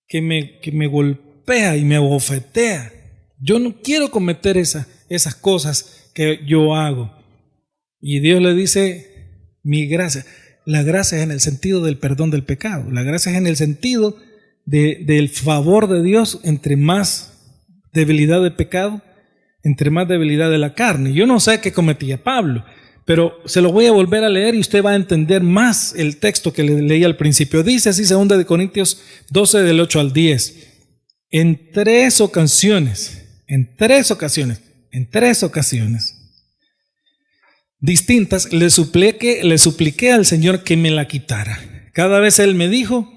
que me golpea y me abofetea. Yo no quiero cometer esas cosas que yo hago. Y Dios le dice, mi gracia. La gracia es en el sentido del perdón del pecado. La gracia es en el sentido del favor de Dios entre más debilidad de pecado, entre más debilidad de la carne. Yo no sé qué cometía Pablo, pero se lo voy a volver a leer y usted va a entender más el texto que le leí al principio. Dice así, 2 Corintios 12, del 8 al 10. En tres ocasiones distintas le supliqué al Señor que me la quitara. Cada vez Él me dijo,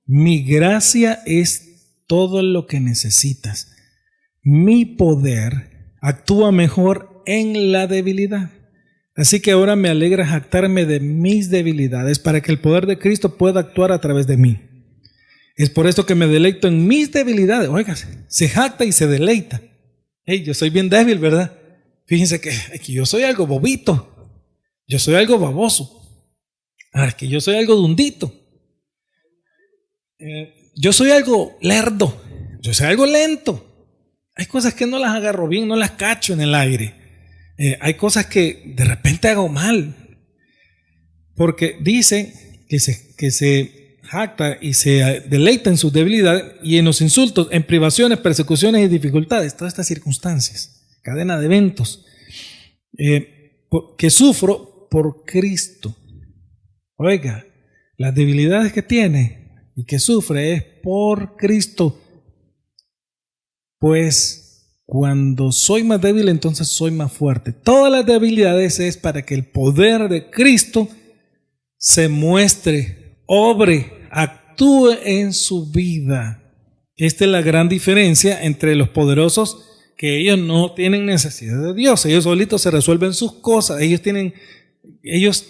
mi gracia es todo lo que necesitas. Mi poder actúa mejor en la debilidad. Así que ahora me alegra jactarme de mis debilidades para que el poder de Cristo pueda actuar a través de mí. Es por esto que me deleito en mis debilidades. Oiga, se jacta y se deleita. Hey, yo soy bien débil, ¿verdad? Fíjense que yo soy algo bobito. Yo soy algo baboso. Que yo soy algo dundito. Yo soy algo lerdo. Yo soy algo lento. Hay cosas que no las agarro bien, no las cacho en el aire. Hay cosas que de repente hago mal. Porque dice que se jacta y se deleita en sus debilidades y en los insultos, en privaciones, persecuciones y dificultades. Todas estas circunstancias, cadena de eventos que sufro por Cristo. Oiga, las debilidades que tiene y que sufre es por Cristo. Pues cuando soy más débil, entonces soy más fuerte. Todas las debilidades es para que el poder de Cristo se muestre, obre, actúe en su vida. Esta es la gran diferencia entre los poderosos, que ellos no tienen necesidad de Dios. Ellos solitos se resuelven sus cosas. Ellos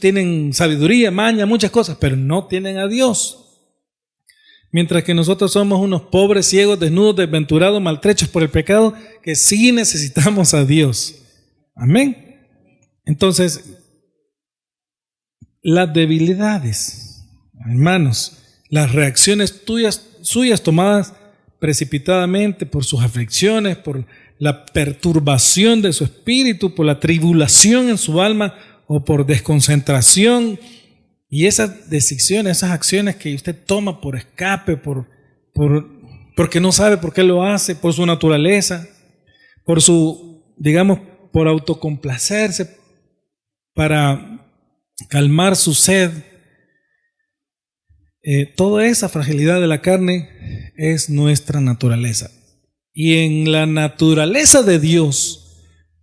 tienen sabiduría, maña, muchas cosas, pero no tienen a Dios. Mientras que nosotros somos unos pobres, ciegos, desnudos, desventurados, maltrechos por el pecado, que sí necesitamos a Dios. Amén. Entonces, las debilidades, hermanos, las reacciones suyas tomadas precipitadamente por sus aflicciones, por la perturbación de su espíritu, por la tribulación en su alma o por desconcentración, y esas decisiones, esas acciones que usted toma por escape, porque no sabe por qué lo hace, por su naturaleza, por por autocomplacerse, para calmar su sed. Toda esa fragilidad de la carne es nuestra naturaleza. Y en la naturaleza de Dios,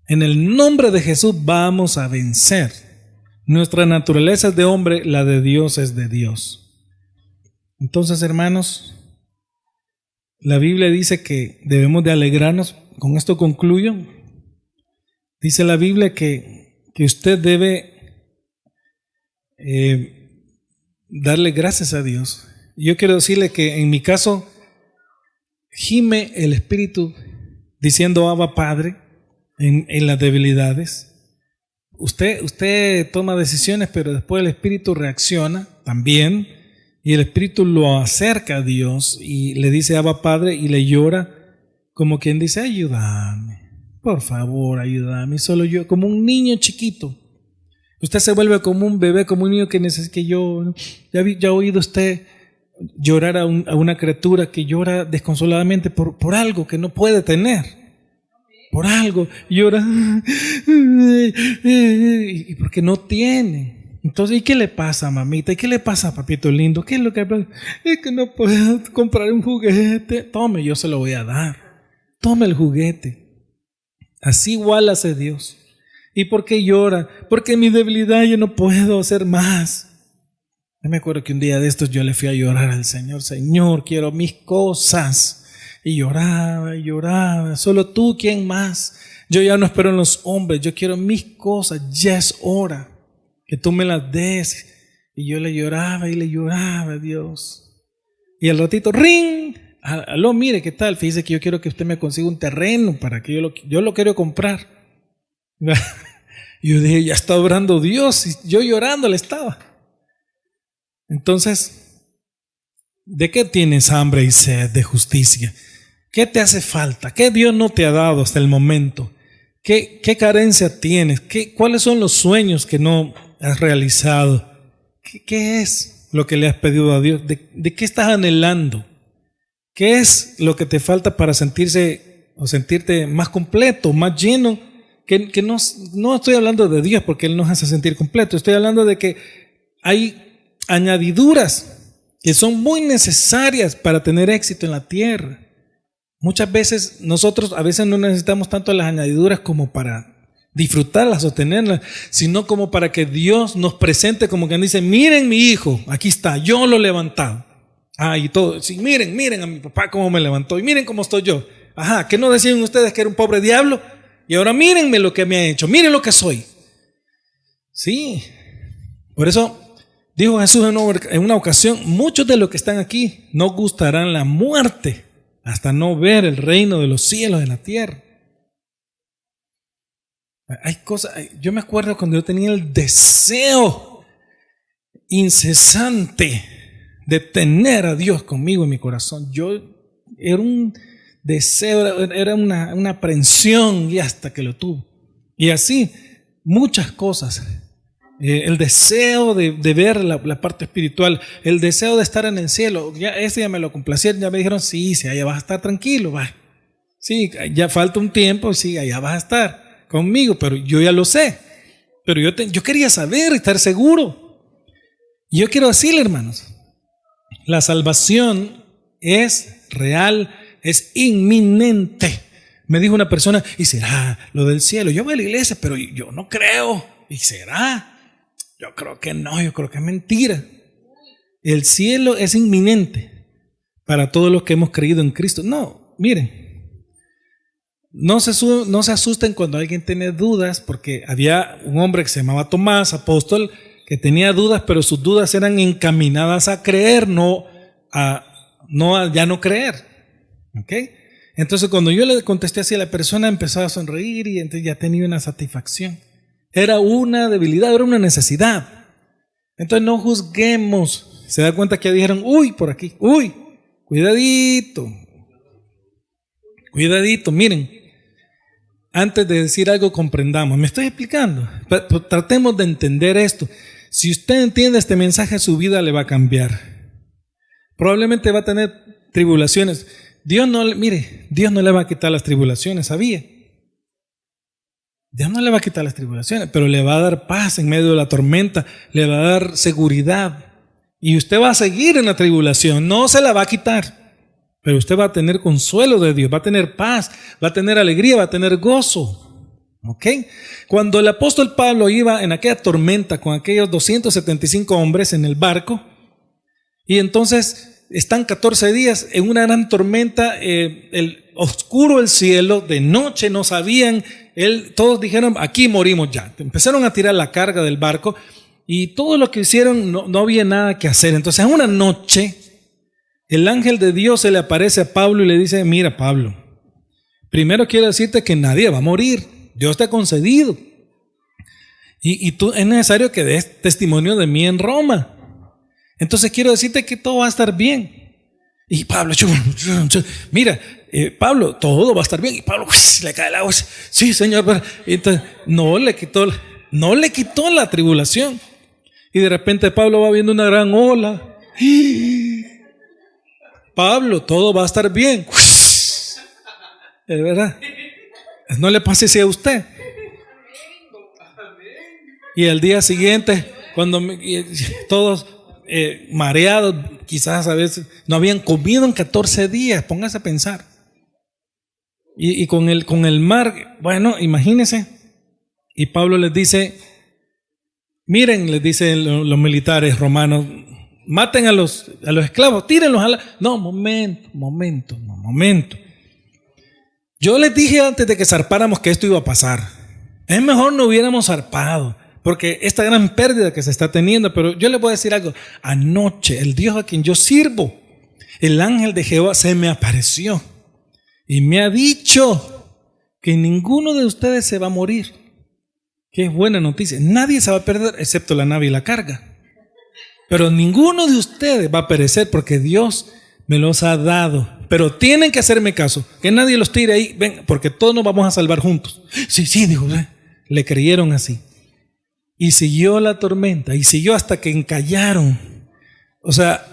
en el nombre de Jesús, vamos a vencer. Nuestra naturaleza es de hombre, la de Dios es de Dios. Entonces, hermanos, la Biblia dice que debemos de alegrarnos. Con esto concluyo. Dice la Biblia que usted debe darle gracias a Dios. Yo quiero decirle que en mi caso, gime el Espíritu diciendo Abba Padre en las debilidades. Usted toma decisiones, pero después el Espíritu reacciona también, y el Espíritu lo acerca a Dios y le dice Abba Padre, y le llora como quien dice: ayúdame, por favor, ayúdame. Solo yo, como un niño chiquito. Usted se vuelve como un bebé, como un niño que necesita que yo. Ya ha oído usted llorar a una criatura que llora desconsoladamente por algo que no puede tener. Por algo llora y porque no tiene. Entonces, ¿y qué le pasa, mamita? ¿Y qué le pasa, papito lindo? ¿Qué es lo que pasa? Es que no puedo comprar un juguete. Tome, yo se lo voy a dar. Tome el juguete. Así igual hace Dios. ¿Y por qué llora? Porque en mi debilidad yo no puedo hacer más. Yo me acuerdo que un día de estos yo le fui a llorar al Señor: Señor, quiero mis cosas. Y lloraba y lloraba: solo tú, ¿quién más? Yo ya no espero en los hombres, yo quiero mis cosas, ya es hora que tú me las des. Y yo le lloraba a Dios. Y al ratito, ¡ring! Aló, mire, ¿qué tal? Fíjese que yo quiero que usted me consiga un terreno para que yo lo quiero comprar. Y yo dije: ya está obrando Dios. Y yo llorando le estaba. Entonces, ¿de qué tienes hambre y sed? De justicia. ¿Qué te hace falta? ¿Qué Dios no te ha dado hasta el momento? ¿Qué carencia tienes? ¿Cuáles son los sueños que no has realizado? ¿Qué es lo que le has pedido a Dios? ¿De qué estás anhelando? ¿Qué es lo que te falta para sentirte más completo, más lleno? Que no estoy hablando de Dios porque Él nos hace sentir completo. Estoy hablando de que hay añadiduras que son muy necesarias para tener éxito en la tierra. Muchas veces nosotros a veces no necesitamos tanto las añadiduras como para disfrutarlas o tenerlas, sino como para que Dios nos presente como quien dice: miren mi hijo, aquí está, yo lo he levantado. Y todo, sí, miren a mi papá cómo me levantó, y miren cómo estoy yo. ¿Qué no decían ustedes que era un pobre diablo? Y ahora mírenme lo que me ha hecho, miren lo que soy. Sí, por eso dijo Jesús en una ocasión: muchos de los que están aquí no gustarán la muerte hasta no ver el reino de los cielos en la tierra. Hay cosas, yo me acuerdo cuando yo tenía el deseo incesante de tener a Dios conmigo en mi corazón. Era un deseo, era una aprehensión, y hasta que lo tuve. Y así, muchas cosas. El deseo de ver la parte espiritual, el deseo de estar en el cielo. Ya me lo complacieron, ya me dijeron: sí, allá vas a estar tranquilo, va. Sí, ya falta un tiempo, sí, allá vas a estar conmigo, pero yo ya lo sé. Pero yo quería saber, estar seguro. Y yo quiero decirle, hermanos, la salvación es real, es inminente. Me dijo una persona: ¿y será lo del cielo? Yo voy a la iglesia, pero yo no creo. ¿Y será? Yo creo que no, yo creo que es mentira. El cielo es inminente para todos los que hemos creído en Cristo. No, miren, no se asusten cuando alguien tiene dudas, porque había un hombre que se llamaba Tomás, apóstol, que tenía dudas, pero sus dudas eran encaminadas a creer, no a ya no creer. ¿Ok? Entonces, cuando yo le contesté así, la persona empezó a sonreír y entonces ya tenía una satisfacción. Era una debilidad, era una necesidad. Entonces no juzguemos. Se da cuenta que ya dijeron, uy, por aquí, uy, cuidadito. Cuidadito, miren. Antes de decir algo, comprendamos. ¿Me estoy explicando? Tratemos de entender esto. Si usted entiende este mensaje, su vida le va a cambiar. Probablemente va a tener tribulaciones. Dios no le va a quitar las tribulaciones, ¿sabía? Dios no le va a quitar las tribulaciones, pero le va a dar paz en medio de la tormenta, le va a dar seguridad. Y usted va a seguir en la tribulación, no se la va a quitar, pero usted va a tener consuelo de Dios, va a tener paz, va a tener alegría, va a tener gozo. ¿Ok? Cuando el apóstol Pablo iba en aquella tormenta con aquellos 275 hombres en el barco, y entonces están 14 días en una gran tormenta, oscuro el cielo, de noche no sabían, todos dijeron, aquí morimos ya. Empezaron a tirar la carga del barco y todo lo que hicieron no había nada que hacer. Entonces en una noche el ángel de Dios se le aparece a Pablo y le dice, mira Pablo, primero quiero decirte que nadie va a morir, Dios te ha concedido y tú es necesario que des testimonio de mí en Roma. Entonces quiero decirte que todo va a estar bien. Y Pablo, mira, Pablo, todo va a estar bien. Y Pablo, le cae el agua. Sí, Señor. Pero, entonces, no le quitó la tribulación. Y de repente Pablo va viendo una gran ola. Pablo, todo va a estar bien. Es verdad. No le pase así a usted. Y al día siguiente, cuando todos mareados, quizás a veces no habían comido en 14 días, póngase a pensar. Y con el mar, bueno, imagínense. Y Pablo les dice, miren, les dicen los militares romanos, maten a los esclavos, tírenlos a la... No, momento. Yo les dije antes de que zarpáramos que esto iba a pasar. Es mejor no hubiéramos zarpado, porque esta gran pérdida que se está teniendo, pero yo les voy a decir algo. Anoche, el Dios a quien yo sirvo, el ángel de Jehová se me apareció y me ha dicho que ninguno de ustedes se va a morir. Qué buena noticia. Nadie se va a perder excepto la nave y la carga. Pero ninguno de ustedes va a perecer porque Dios me los ha dado. Pero tienen que hacerme caso, que nadie los tire ahí, ven, porque todos nos vamos a salvar juntos. Sí, dijo, le creyeron así. Y siguió la tormenta, y siguió hasta que encallaron. O sea,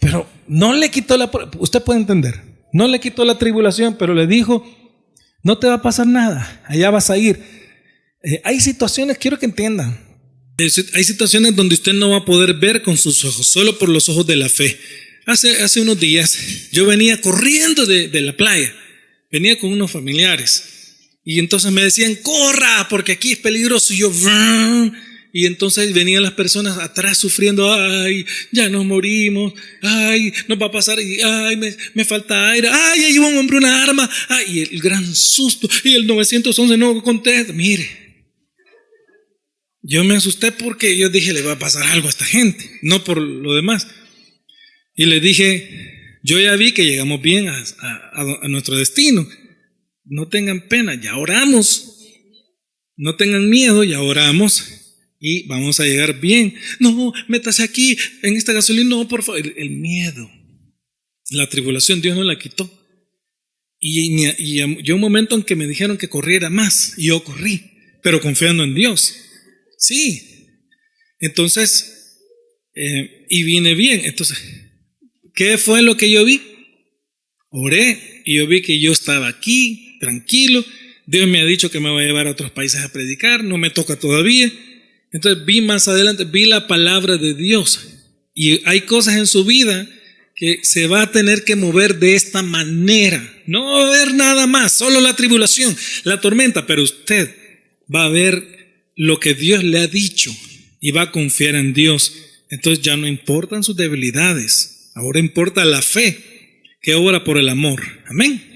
pero no le quitó usted puede entender, no le quitó la tribulación, pero le dijo, no te va a pasar nada, allá vas a ir. Hay situaciones, quiero que entiendan, hay situaciones donde usted no va a poder ver con sus ojos, solo por los ojos de la fe. Hace unos días yo venía corriendo de la playa, venía con unos familiares y entonces me decían, corra porque aquí es peligroso, y yo, y entonces venían las personas atrás sufriendo, ay, ya nos morimos, ay, nos va a pasar, y ay, me falta aire, ay, ahí va un hombre una arma, ay, y el gran susto, y el 911 no contesta. Mire, yo me asusté porque yo dije, le va a pasar algo a esta gente, no por lo demás. Y le dije, yo ya vi que llegamos bien a nuestro destino. No tengan pena, ya oramos. No tengan miedo, ya oramos y vamos a llegar bien. No, métase aquí, en esta gasolina, no, por favor. El miedo, la tribulación, Dios no la quitó. Y yo un momento en que me dijeron que corriera más, y yo corrí, pero confiando en Dios. Sí. Entonces, y vine bien. Entonces, ¿qué fue lo que yo vi? Oré y yo vi que yo estaba aquí, tranquilo. Dios me ha dicho que me va a llevar a otros países a predicar, no me toca todavía. Entonces vi más adelante, vi la palabra de Dios. Y hay cosas en su vida que se va a tener que mover de esta manera. No va a haber nada más, solo la tribulación, la tormenta, pero usted va a ver lo que Dios le ha dicho y va a confiar en Dios. Entonces ya no importan sus debilidades. Ahora importa la fe que obra por el amor. Amén.